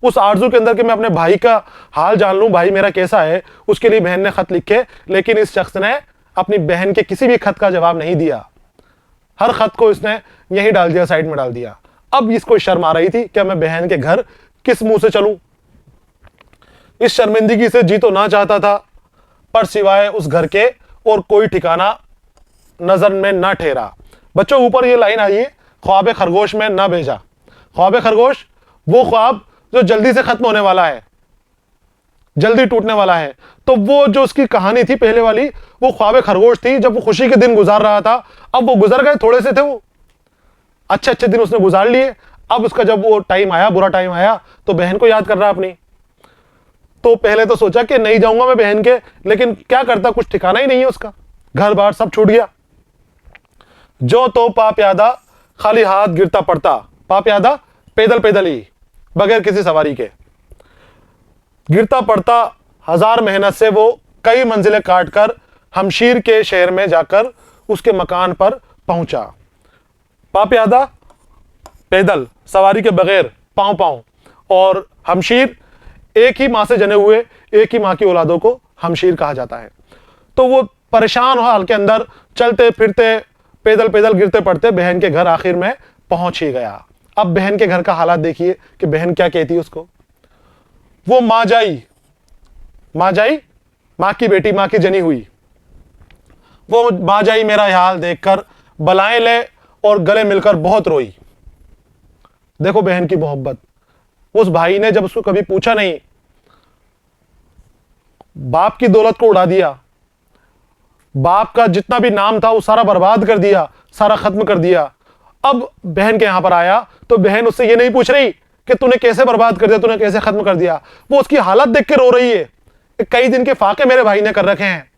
उस आरजू के अंदर कि मैं अपने भाई का हाल जान लूं, भाई मेरा कैसा है, उसके लिए बहन ने खत लिखे। लेकिन इस शख्स ने अपनी बहन के किसी भी खत का जवाब नहीं दिया, हर खत को इसने यहीं डाल दिया, साइड में डाल दिया। अब इसको शर्म आ रही थी कि मैं बहन के घर किस मुंह से चलूं। इस शर्मिंदगी से जी तो ना चाहता था, पर सिवाय उस घर के और कोई ठिकाना नजर में ना ठहरा। बच्चों ऊपर ये लाइन आई है, ख्वाब खरगोश में ना भेजा। ख्वाब खरगोश वो ख्वाब जो जल्दी से खत्म होने वाला है, जल्दी टूटने वाला है। तो वो जो उसकी कहानी थी पहले वाली, वो ख्वाब खरगोश थी, जब वो खुशी के दिन गुजार रहा था। अब वो गुजर गए, थोड़े से थे वो, अच्छे अच्छे दिन उसने गुजार लिए। अब उसका जब वो टाइम आया, बुरा टाइम आया, तो बहन को याद कर रहा अपनी। तो पहले तो सोचा कि नहीं जाऊंगा मैं बहन के, लेकिन क्या करता, कुछ ठिकाना ही नहीं है उसका, घर बार सब छूट गया। जो तो पाप यादा खाली हाथ गिरता पड़ता, पाप यादा पैदल पैदल ही, बगैर किसी सवारी के गिरता पड़ता। 1000 मेहनत से वो कई मंजिलें काटकर हमशीर के शहर में जाकर उसके मकान पर पहुंचा। पाप यादा पैदल, सवारी के बगैर, पांव पांव, और हमशीर एक ही मां से जने हुए, एक ही मां की औलादों को हमशीर कहा जाता है। तो वो परेशान हाल के अंदर चलते फिरते, पैदल पैदल, गिरते पड़ते बहन के घर आखिर में पहुंच ही गया। अब बहन के घर का हालात देखिए कि बहन क्या कहती है उसको। वो मां जाई, मां जाई, मां की बेटी, मां की जनी हुई, वो मां जाई मेरा हाल देखकर बलाएं ले और गले मिलकर बहुत रोई। देखो बहन की मोहब्बत। उस भाई ने जब उसको कभी पूछा नहीं, बाप की दौलत को उड़ा दिया, बाप का जितना भी नाम था वो सारा बर्बाद कर दिया, सारा खत्म कर दिया। अब बहन के यहां पर आया तो बहन उससे ये नहीं पूछ रही कि तूने कैसे बर्बाद कर दिया, तूने कैसे खत्म कर दिया। वो उसकी हालत देख के रो रही है कि कई दिन के फाके मेरे भाई ने कर रखे हैं,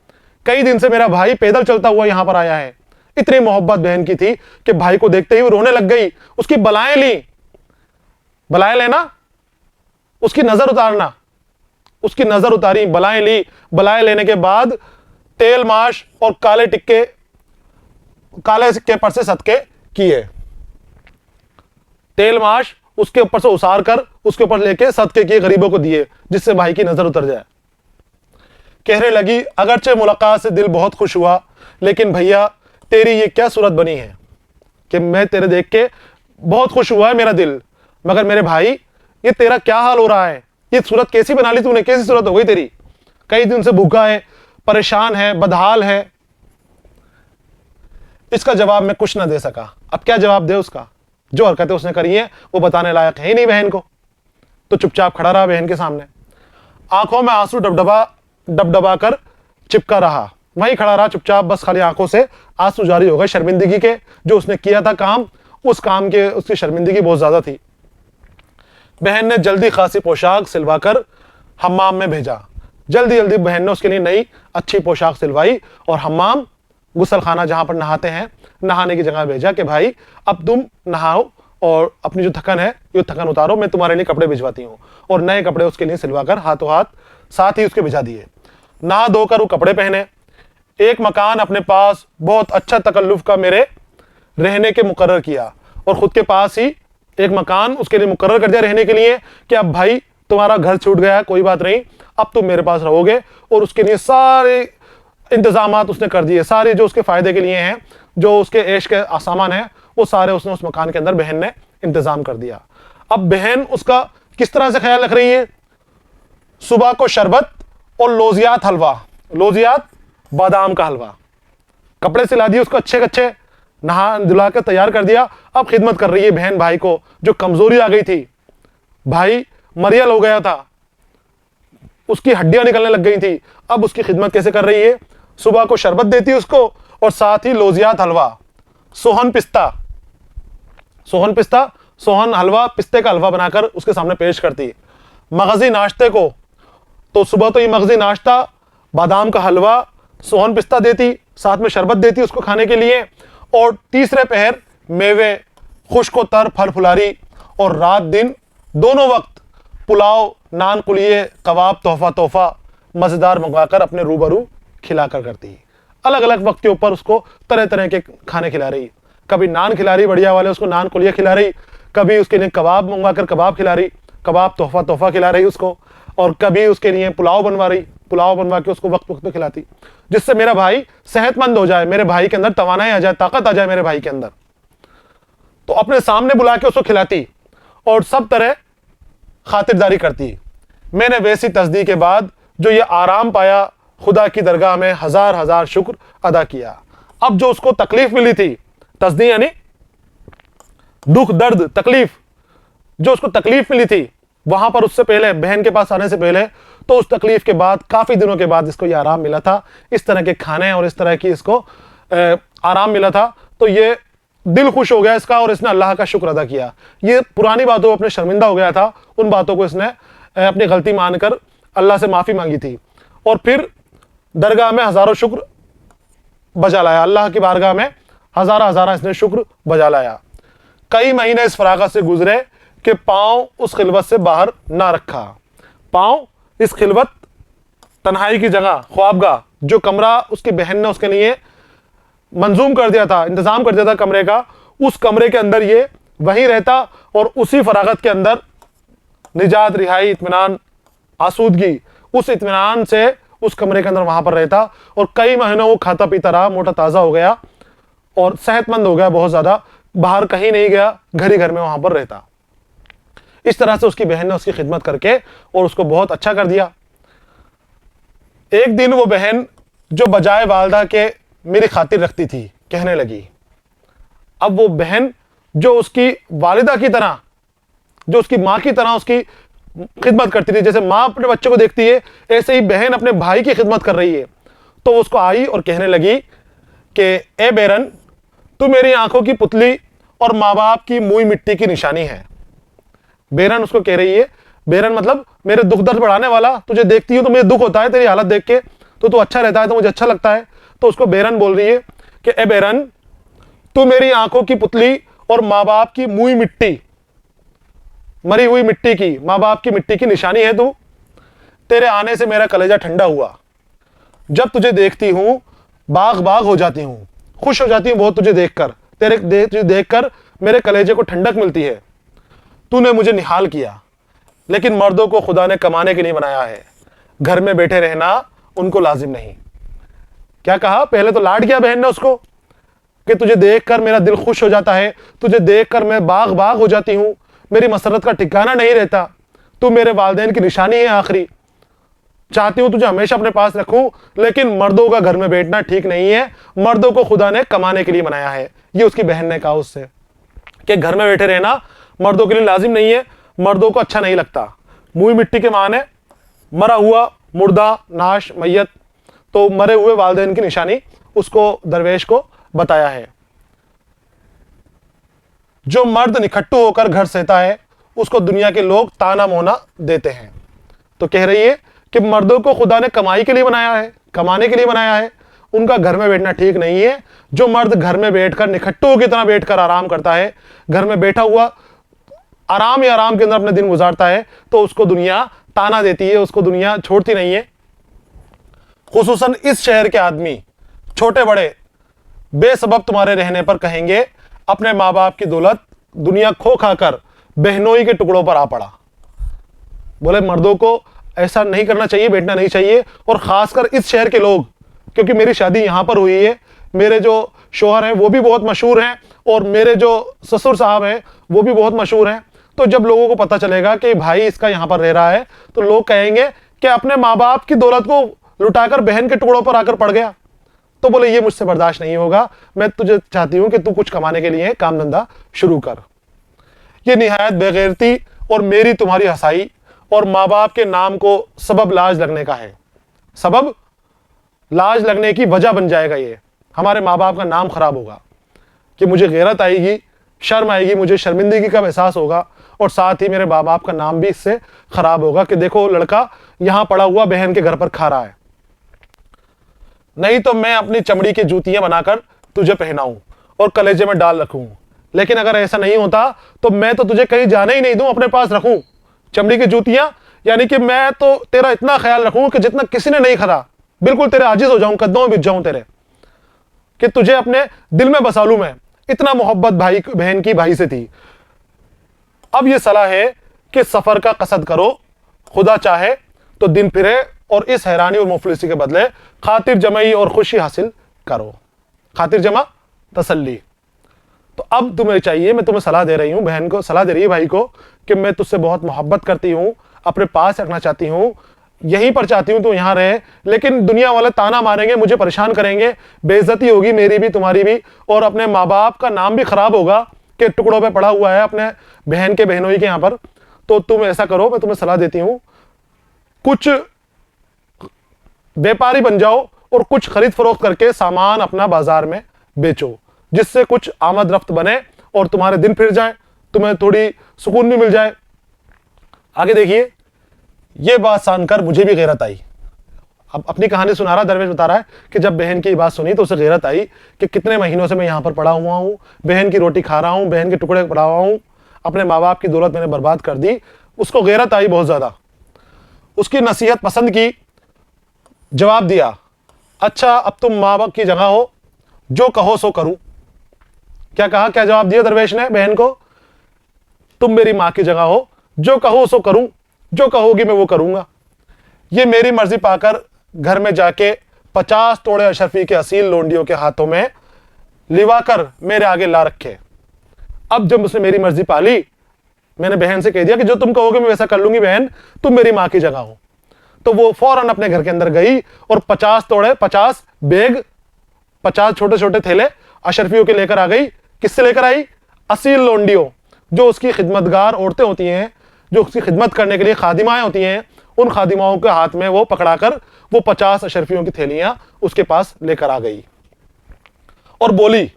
कई दिन से मेरा भाई पैदल चलता हुआ यहां पर आया है। इतनी मोहब्बत बहन की थी कि भाई को देखते ही वो रोने लग गई। उसकी बलाएं ली, बलाएं लेना, उसकी नजर उतारना, उसकी नजर उतारी, बलाएं ली। बलाएं लेने के बाद तेल माश और काले टिक्के, काले सिक्के पर से सदके किए, तेल माश उसके ऊपर से उसार कर उसके ऊपर लेके सदके किए, गरीबों को दिए, जिससे भाई की नजर उतर जाए। कहने लगी, अगरचे मुलाकात से दिल बहुत खुश हुआ, लेकिन भैया तेरी ये क्या सूरत बनी है कि मैं तेरे देख के बहुत खुश हुआ है मेरा दिल, मगर मेरे भाई ये तेरा क्या हाल हो रहा है, ये सूरत कैसी बना ली तूने, कैसी सूरत हो गई तेरी, कई दिन से भूखा है, परेशान है, बदहाल है। इसका जवाब मैं कुछ ना दे सका। अब क्या जवाब दे उसका, जो हरकतें उसने करी हैं वो बताने लायक है ही नहीं बहन को। तो चुपचाप खड़ा रहा बहन के सामने, आंखों में आंसू डबडबा कर चिपका रहा, वहीं खड़ा रहा चुपचाप, बस खाली आंखों से आंसू जारी हो गए शर्मिंदगी के। जो उसने किया था काम, उस काम के उसकी शर्मिंदगी बहुत ज्यादा थी। बहन ने जल्दी खासी पोशाक सिलवाकर हम्माम में भेजा। जल्दी जल्दी बहन ने उसके लिए नई अच्छी पोशाक सिलवाई और हम्माम, गुसलखाना जहां पर नहाते हैं, नहाने की जगह भेजा कि भाई अब तुम नहाओ और अपनी जो थकन है ये थकन उतारो, मैं तुम्हारे लिए कपड़े भिजवाती हूँ। और नए कपड़े उसके लिए सिलवाकर हाथों हाथ साथ ही उसके भिजा दिए। नहा धोकर वो कपड़े पहने, एक मकान अपने पास बहुत अच्छा तकल्लुफ का मेरे रहने के मुकर्रर किया और खुद के पास ही एक मकान उसके लिए मुकर्रर कर दिया रहने के लिए कि अब भाई तुम्हारा घर छूट गया है, कोई बात नहीं, अब तुम मेरे पास रहोगे। और उसके लिए सारे इंतजामात उसने कर दिए, सारे जो उसके फायदे के लिए हैं, जो उसके ऐश के सामान है, वो सारे उसने उस मकान के अंदर बहन ने इंतजाम कर दिया। अब बहन उसका किस तरह से ख्याल रख रही है? सुबह को शरबत और लोजियात हलवा, लोजियात बादाम का हलवा, कपड़े सिला दिए उसको अच्छे अच्छे, नहा धुला के तैयार कर दिया। अब खिदमत कर रही है बहन भाई को, जो कमजोरी आ गई थी, भाई मरियल हो गया था, उसकी हड्डियां निकलने लग गई थी। अब उसकी खिदमत कैसे कर रही है? सुबह को शरबत देती उसको और साथ ही लोजियात हलवा, सोहन पिस्ता, सोहन पिस्ता, सोहन हलवा, पिस्ते का हलवा बनाकर उसके सामने पेश करती। मगजी नाश्ते को तो सुबह तो ये मगजी नाश्ता, बादाम का हलवा, सोहन पिस्ता देती, साथ में शरबत देती उसको खाने के लिए। और तीसरे पहर मेवे, खुश्क तर फल फुलारी, और रात दिन दोनों वक्त पुलाव, नान कुलिये, कबाब, तोहफा तोहफा मज़ेदार मंगवाकर अपने रूबरू खिलाकर करती। अलग अलग वक्त के ऊपर उसको तरह तरह के खाने खिला रही, कभी नान खिला रही बढ़िया वाले, उसको नान कुलिये खिला रही, कभी उसके लिए कबाब मंगवाकर कबाब खिला रही, कबाब तोहफा तोहफा खिला रही उसको, और कभी उसके लिए पुलाव बनवा रही, पुलाव बनवा के उसको वक्त वक्त पे खिलाती, जिससे मेरा भाई सेहतमंद हो जाए, मेरे भाई के अंदर तवानाई आ जाए, ताकत आ जाए मेरे भाई के अंदर। तो अपने सामने बुला के उसको खिलाती और सब तरह खातिरदारी करती। मैंने वैसी तस्दीक के बाद जो ये आराम पाया, खुदा की दरगाह में हजार हजार शुक्र अदा किया। अब जो उसको तकलीफ मिली थी, तस्दीक यानी दुख दर्द तकलीफ, जो उसको तकलीफ मिली थी वहां पर उससे पहले, बहन के पास आने से पहले, तो उस तकलीफ के बाद काफी दिनों के बाद इसको ये आराम मिला था, इस तरह के खाने और इस तरह की इसको आराम मिला था। तो ये दिल खुश हो गया इसका और इसने अल्लाह का शुक्र अदा किया। ये पुरानी बातों में अपने शर्मिंदा हो गया था, उन बातों को इसने अपनी गलती मानकर अल्लाह से माफी मांगी थी और फिर दरगाह में हजारों शुक्र बजा लाया, अल्लाह की बारगाह में हजारा हजारा इसने शुक्र बजा लाया। कई महीने इस फरागत से गुजरे कि पांव उस खिलवत से बाहर ना रखा। पांव इस खिलवत, तन्हाई की जगह, ख्वाबगाह, जो कमरा उसकी बहन ने उसके लिए मंजूम कर दिया था, इंतजाम कर दिया था कमरे का, उस कमरे के अंदर ये वहीं रहता और उसी फरागत के अंदर निजात, रिहाई, इत्मीनान, आसूदगी, उस इत्मीनान से उस कमरे के अंदर वहां पर रहता। और कई महीनों वो खाता पीता रहा, मोटा ताजा हो गया और सेहतमंद हो गया बहुत ज्यादा, बाहर कहीं नहीं गया, घर ही घर में वहां पर रहता। इस तरह से उसकी बहन ने उसकी खिदमत करके और उसको बहुत अच्छा कर दिया। एक दिन वो बहन जो बजाय वालदा के मेरी खातिर रखती थी, कहने लगी, अब वो बहन जो उसकी वालिदा की तरह, जो उसकी माँ की तरह उसकी खिदमत करती थी, जैसे माँ अपने बच्चे को देखती है ऐसे ही बहन अपने भाई की खिदमत कर रही है। तो उसको आई और कहने लगी कि ए बेरन, तू मेरी आंखों की पुतली और माँ बाप की मुई मिट्टी की निशानी है। बेरन उसको कह रही है, बेरन मतलब मेरे दुख दर्द बढ़ाने वाला, तुझे देखती हूँ तो मुझे दुख होता है तेरी हालत देख के, तो तू अच्छा रहता है तो मुझे अच्छा लगता है। तो उसको बेरन बोल रही है कि ए बेरन, तू मेरी आंखों की पुतली और माँ बाप की मुई मिट्टी, मरी हुई मिट्टी की, माँ बाप की मिट्टी की निशानी है तू। तेरे आने से मेरा कलेजा ठंडा हुआ, जब तुझे देखती हूं बाग बाग हो जाती हूं, खुश हो जाती हूं बहुत तुझे देखकर, तुझे देखकर मेरे कलेजे को ठंडक मिलती है। तूने मुझे निहाल किया, लेकिन मर्दों को खुदा ने कमाने के लिए बनाया है, घर में बैठे रहना उनको लाजिम नहीं। क्या कहा? पहले तो लाड किया बहन ने उसको कि तुझे देखकर मेरा दिल खुश हो जाता है, तुझे देखकर मैं बाग बाग हो जाती हूं, मेरी मसरत का ठिकाना नहीं रहता, तू मेरे वालिदैन की निशानी है आखिरी, चाहती हूं तुझे हमेशा अपने पास रखूं, लेकिन मर्दों का घर में बैठना ठीक नहीं है, मर्दों को खुदा ने कमाने के लिए बनाया है। ये उसकी बहन ने कहा उससे कि घर में बैठे रहना मर्दों के लिए लाजिम नहीं है, मर्दों को अच्छा नहीं लगता। मुई मिट्टी के माने मरा हुआ, मुर्दा, नाश, मैयत, तो मरे हुए वालिदैन की निशानी उसको दरवेश को बताया है। जो मर्द निखट्टू होकर घर सहता है उसको दुनिया के लोग ताना मोना देते हैं। तो कह रही है कि मर्दों को खुदा ने कमाई के लिए बनाया है, कमाने के लिए बनाया है, उनका घर में बैठना ठीक नहीं है। जो मर्द घर में बैठकर निखट्टुओं की तरह बैठकर आराम करता है, घर में बैठा हुआ आराम ही आराम के अंदर अपने दिन गुजारता है, तो उसको दुनिया ताना देती है, उसको दुनिया छोड़ती नहीं है। खुसूसन इस शहर के आदमी छोटे बड़े बेसबब तुम्हारे रहने पर कहेंगे अपने माँ बाप की दौलत दुनिया खो खाकर बहनोई के टुकड़ों पर आ पड़ा। बोले मर्दों को ऐसा नहीं करना चाहिए, बैठना नहीं चाहिए, और खासकर इस शहर के लोग, क्योंकि मेरी शादी यहां पर हुई है, मेरे जो शोहर हैं वो भी बहुत मशहूर हैं और मेरे जो ससुर साहब हैं वो भी बहुत मशहूर हैं। तो जब लोगों को पता चलेगा कि भाई इसका यहां पर रह रहा है तो लोग कहेंगे कि अपने माँ बाप की दौलत को लुटाकर बहन के टुकड़ों पर आकर पड़ गया। तो बोले ये मुझसे बर्दाश्त नहीं होगा, मैं तुझे चाहती हूं कि तू कुछ कमाने के लिए काम धंधा शुरू कर। ये निहायत बेगैरती और मेरी तुम्हारी हंसाई और माँ बाप के नाम को सबब लाज लगने का है। सबब लाज लगने की वजह बन जाएगा। ये हमारे माँ बाप का नाम खराब होगा कि मुझे गैरत आएगी, शर्म आएगी, मुझे शर्मिंदगी का एहसास होगा, और साथ ही मेरे माँ बाप का नाम भी इससे खराब होगा कि देखो लड़का यहां पड़ा हुआ बहन के घर पर खा रहा है। नहीं तो मैं अपनी चमड़ी की जूतियां बनाकर तुझे पहनाऊं और कलेजे में डाल रखूं, लेकिन अगर ऐसा नहीं होता तो मैं तो तुझे कहीं जाने ही नहीं दूं, अपने पास रखूं चमड़ी की जूतियां, यानी कि मैं तो तेरा इतना ख्याल रखूं कि जितना किसी ने नहीं करा, बिल्कुल तेरे आजिज हो जाऊं, कदमों में बिछ जाऊं तेरे, कि तुझे अपने दिल में बसा लूं मैं। इतना मोहब्बत भाई बहन की भाई से थी। अब यह सलाह है कि सफर का कसद करो, खुदा चाहे तो दिन फिरे, और इस हैरानी और मुफलिसी के बदले खातिर जमाई और खुशी हासिल करो। खातिर जमा तसल्ली। तो अब तुम्हें चाहिए, मैं तुम्हें सलाह दे रही हूं, बहन को सलाह दे रही है भाई को, कि मैं तुझसे बहुत मोहब्बत करती हूं, अपने पास रखना चाहती हूं, यहीं पर चाहती हूं तू यहां रहे, लेकिन दुनिया वाले ताना मारेंगे, मुझे परेशान करेंगे, बेइज्जती होगी मेरी भी तुम्हारी भी, और अपने माँ बाप का नाम भी खराब होगा कि टुकड़ों पे पड़ा हुआ है अपने बहन के बहनोई के यहां पर। तो तुम ऐसा करो, मैं तुम्हें सलाह देती हूं, कुछ व्यापारी बन जाओ और कुछ खरीद फरोख्त करके सामान अपना बाजार में बेचो, जिससे कुछ आमद रफ्त बने और तुम्हारे दिन फिर जाए, तुम्हें थोड़ी सुकून भी मिल जाए। आगे देखिए, यह बात जानकर मुझे भी गैरत आई। अब अपनी कहानी सुना रहा दरवेश बता रहा है कि जब बहन की बात सुनी तो उसे गैरत आई कि कितने महीनों से मैं यहां पर पड़ा हुआ हूं, बहन की रोटी खा रहा हूं, बहन के टुकड़े पड़ा हुआ हूं, अपने माँ बाप की दौलत मैंने बर्बाद कर दी। उसको गैरत आई बहुत ज्यादा, उसकी नसीहत पसंद की, जवाब दिया, अच्छा अब तुम माँ बाप की जगह हो, जो कहो सो करूं। क्या कहा, क्या जवाब दिया दरवेश ने बहन को, तुम मेरी मां की जगह हो, जो कहो सो करूं, जो कहोगी मैं वो करूंगा। ये मेरी मर्जी पाकर घर में जाके 50 तोड़े अशरफी के असील लोंडियों के हाथों में लिवाकर मेरे आगे ला रखे। अब जब उसने मेरी मर्जी पाली, मैंने बहन से कह दिया कि जो तुम कहोगे मैं वैसा कर लूंगी बहन, तुम मेरी मां की जगह हो। तो वो फौरन अपने घर के अंदर गई और 50 तोड़े, 50 बैग, 50 छोटे छोटे थैले अशरफियों के लेकर आ गई। किससे लेकर आई, असील लोंडियों, जो उसकी खिदमतगार औरतें होती हैं, जो उसकी खिदमत करने के लिए खादिमाएं होती हैं, उन खादिमाओं के हाथ में वो पकड़ाकर वो 50 अशरफियों की थैलियां उसके पास लेकर आ गई और बोली,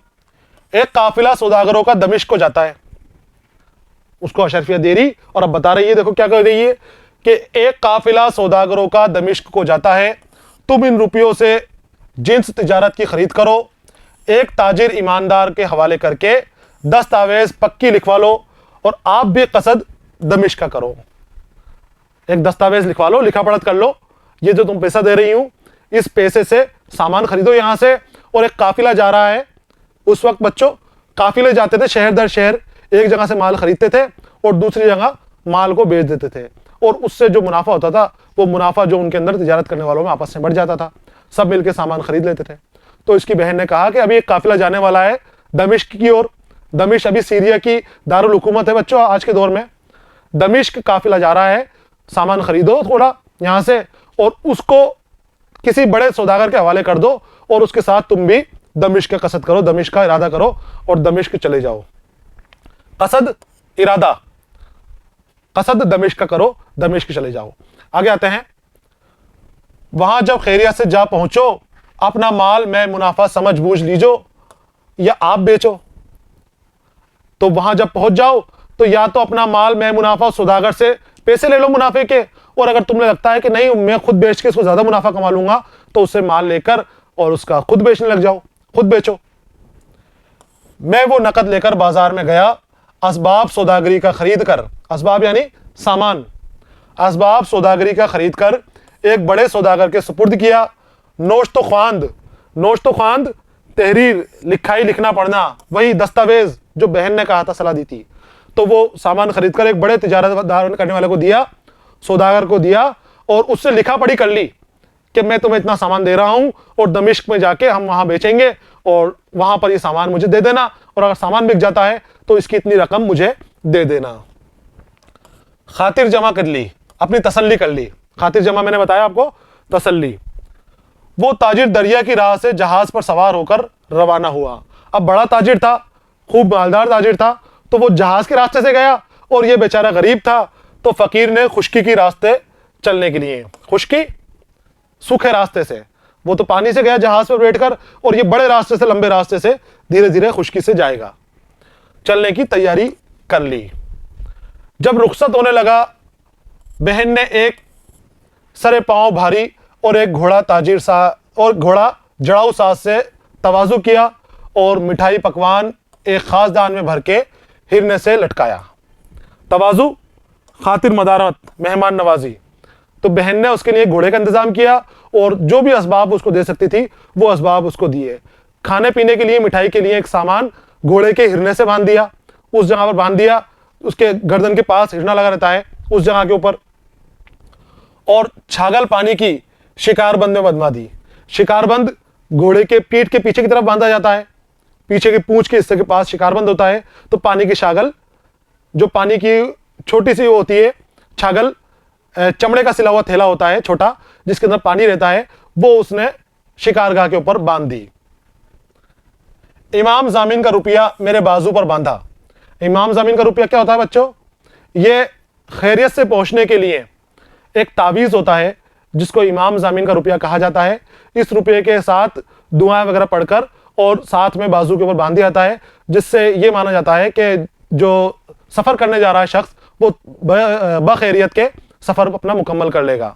एक काफिला सौदागरों का दमिश्क को जाता है। उसको अशरफिया दे रही और अब बता रही है, देखो क्या कर रही है, कि एक काफिला सौदागरों का दमिश्क को जाता है, तुम इन रुपयों से जिन्स तिजारत की खरीद करो, एक ताजिर ईमानदार के हवाले करके दस्तावेज पक्की लिखवा लो और आप भी कसद दमिश्क का करो। एक दस्तावेज लिखवा लो, लिखा पढ़त कर लो, ये जो तुम पैसा दे रही हूं इस पैसे से सामान खरीदो यहां से। और एक काफिला जा रहा है, उस वक्त बच्चों काफिले जाते थे शहर दर शहर, एक जगह से माल खरीदते थे और दूसरी जगह माल को बेच देते थे, और उससे जो मुनाफा होता था वो मुनाफा जो उनके अंदर तिजारत करने वालों में आपस में बढ़ जाता था, सब मिलकर सामान खरीद लेते थे। तो इसकी बहन ने कहा कि अभी एक काफिला जाने वाला है दमिश्क की ओर। दमिश्क अभी सीरिया की दारुल हुकूमत है बच्चों आज के दौर में। दमिश्क काफिला जा रहा है, सामान खरीदो थोड़ा यहां से और उसको किसी बड़े सौदागर के हवाले कर दो, और उसके साथ तुम भी दमिश्क का कसद करो, दमिश्क का इरादा करो और दमिश्क चले जाओ। कसद इरादा, कसद दमिश्क का करो, दमिश्क चले जाओ। आगे आते हैं, वहां जब खैरियत से जा पहुंचो, अपना माल मैं मुनाफा समझ बूझ लीजो या आप बेचो। तो वहां जब पहुंच जाओ तो या तो अपना माल मैं मुनाफा सौदागर से पैसे ले लो मुनाफे के, और अगर तुम्हें लगता है कि नहीं मैं खुद बेच के इसको ज्यादा मुनाफा कमा लूंगा तो उससे माल लेकर और उसका खुद बेचने लग जाओ, खुद बेचो। मैं वो नकद लेकर बाजार में गया, असबाब सौदागरी का खरीद कर, असबाब यानी सामान, असबाब सौदागरी का खरीद कर एक बड़े सौदागर के सुपुर्द किया। नोश्तो ख्वांद, नोश्तो ख्वांद तहरीर, लिखाई लिखना पढ़ना, वही दस्तावेज जो बहन ने कहा था, सलाह दी थी। तो वो सामान खरीद कर एक बड़े तिजारतदार करने वाले को दिया, सौदागर को दिया, और उससे लिखा पढ़ी कर ली कि मैं तुम्हें इतना सामान दे रहा हूं और दमिश्क में जाके हम वहां बेचेंगे और वहां पर ये सामान मुझे दे देना, और अगर सामान बिक जाता है तो इसकी इतनी रकम मुझे दे देना। खातिर जमा कर ली, अपनी तसल्ली कर ली। खातिर जमा मैंने बताया आपको, तसल्ली। वो ताजिर दरिया की राह से जहाज पर सवार होकर रवाना हुआ। अब बड़ा ताजिर था, खूब मालदार ताजिर था, तो वो जहाज के रास्ते से गया, और ये बेचारा गरीब था, तो फकीर ने खुश्की की रास्ते चलने के लिए, खुश्की सूखे रास्ते से, वो तो पानी से गया जहाज पर बैठकर, और ये बड़े रास्ते से, लंबे रास्ते से धीरे धीरे खुश्की से जाएगा, चलने की तैयारी कर ली। जब रुखसत होने लगा, बहन ने एक सरे पांव भारी और एक घोड़ा ताजिर सा और घोड़ा जड़ाऊ साज से तवाजु किया और मिठाई पकवान एक खास दान में भर के हिरने से लटकाया। तवाजु, खातिर मदारत, मेहमान नवाजी। तो बहन ने उसके लिए घोड़े का इंतजाम किया और जो भी असबाब उसको दे सकती थी वो असबाब उसको दिए। खाने पीने के लिए, मिठाई के लिए एक सामान घोड़े के हिरने से बांध दिया, उस जगह पर बांध दिया, उसके गर्दन के पास हिरना लगा रहता है उस जगह के ऊपर। और छागल पानी की शिकारबंद में बंधवा दी। शिकारबंद घोड़े के पीठ के पीछे की तरफ बांधा जाता है, पीछे की पूंछ के हिस्से के पास शिकारबंद होता है। तो पानी की छागल, जो पानी की छोटी सी होती है छागल, चमड़े का सिला हुआ थैला होता है छोटा, जिसके अंदर पानी रहता है, वो उसने शिकारगाह के ऊपर बांध दी। इमाम जामिन का रुपया मेरे बाजू पर बांधा। इमाम जामिन का रुपया क्या होता है बच्चों? ये खैरियत से पहुंचने के लिए एक तावीज़ होता है जिसको इमाम जामिन का रुपया कहा जाता है। इस रुपये के साथ दुआएं वगैरह पढ़कर और साथ में बाजू के ऊपर बांध दिया जाता है, जिससे ये माना जाता है कि जो सफ़र करने जा रहा है शख्स वो बखैरियत के सफ़र अपना मुकम्मल कर लेगा।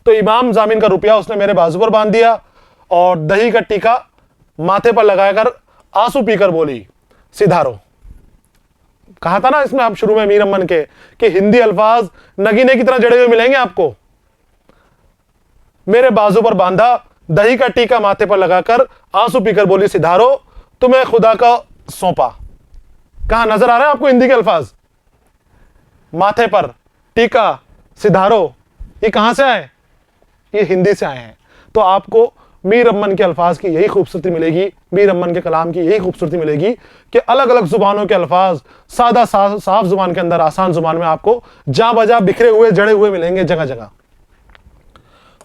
तो इमाम जामिन का रुपया उसने मेरे बाजू पर बांध दिया और दही का टीका माथे पर लगाकर आंसू पीकर बोली, सिधारो। कहा था ना इसमें आप शुरू में मीर अम्मन के कि हिंदी अल्फाज नगीने की तरह जड़े हुए मिलेंगे आपको। मेरे बाजू पर बांधा, दही का टीका माथे पर लगाकर आंसू पीकर बोली, सिधारो, तुम्हें खुदा का सौंपा। कहां नजर आ रहा है आपको हिंदी के अल्फाज? माथे पर टीका, सिधारो, ये कहां से आए? ये हिंदी से आए हैं। तो आपको मीर अम्मन के अल्फाज की यही खूबसूरती मिलेगी, मीर अम्मन के कलाम की यही खूबसूरती मिलेगी कि अलग अलग जुबानों के अल्फाज सादा साफ जुबान के अंदर, आसान जुबान में आपको जा बजा बिखरे हुए जड़े हुए मिलेंगे जगह जगह।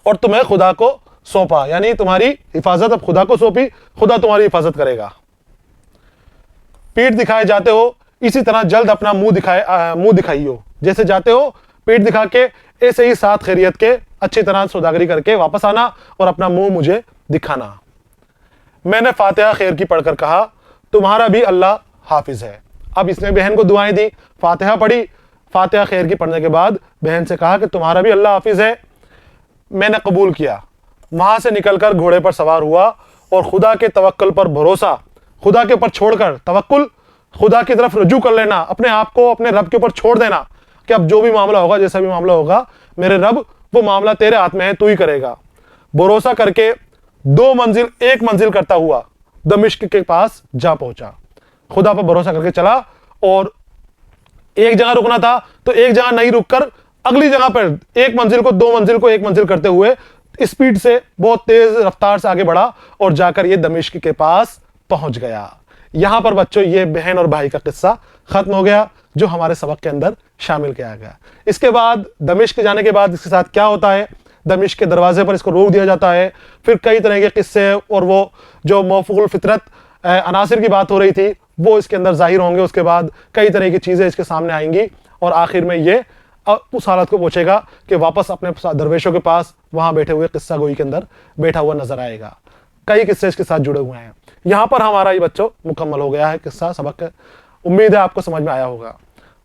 और तुम्हें खुदा को सौंपा, यानी तुम्हारी हिफाजत अब खुदा को सौंपी, खुदा तुम्हारी हिफाजत करेगा। पीठ दिखाए जाते हो, इसी तरह जल्द अपना मुंह दिखाइयो। जैसे जाते हो पीठ दिखा के, ऐसे ही साथ खैरियत के अच्छी तरह सौदागरी करके वापस आना और अपना मुंह मुझे दिखाना। मैंने फातिहा खैर की पढ़कर कहा, तुम्हारा भी अल्लाह हाफिज है। अब इसने बहन को दुआएं दी, फातिहा पढ़ी। फातिहा खैर की पढ़ने के बाद बहन से कहा कि तुम्हारा भी अल्लाह हाफिज है। मैंने कबूल किया। वहां से निकलकर घोड़े पर सवार हुआ और खुदा के तवक्कुल पर भरोसा, खुदा के ऊपर छोड़कर, तवक्कुल खुदा की तरफ रुजू कर लेना, अपने आप को अपने रब के ऊपर छोड़ देना कि अब जो भी मामला होगा, जैसा भी मामला होगा, मेरे रब, वो मामला तेरे हाथ में है, तू ही करेगा। भरोसा करके 2 मंजिल 1 मंजिल करता हुआ दमिश्क के पास जा पहुंचा। खुदा पर भरोसा करके चला और एक जगह रुकना था तो एक जगह नहीं रुककर अगली जगह पर 1 मंजिल को 2 मंजिल को 1 मंजिल करते हुए स्पीड से, बहुत तेज रफ्तार से आगे बढ़ा और जाकर ये दमिश्क के पास पहुंच गया। यहां पर बच्चों ये बहन और भाई का किस्सा खत्म हो गया जो हमारे सबक के अंदर शामिल किया गया। इसके बाद दमिश्क जाने के बाद इसके साथ क्या होता है, दमिश्क के दरवाजे पर इसको रोक दिया जाता है। फिर कई तरह के किस्से और वो जो मौफूल फितरत अनासिर की बात हो रही थी वो इसके अंदर जाहिर होंगे। उसके बाद कई तरह की चीज़ें इसके सामने आएंगी और आखिर में ये उस हालत को पहुंचेगा कि वापस अपने दरवेशों के पास वहां बैठे हुए किस्सा गोई के अंदर बैठा हुआ नजर आएगा। कई किस्से इसके साथ जुड़े हुए हैं। यहाँ पर हमारा ये बच्चों मुकम्मल हो गया है किस्सा सबक। उम्मीद है आपको समझ में आया होगा।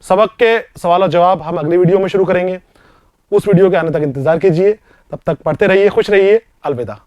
सबक के सवाल और जवाब हम अगली वीडियो में शुरू करेंगे। उस वीडियो के आने तक इंतजार कीजिए। तब तक पढ़ते रहिए, खुश रहिए। अलविदा।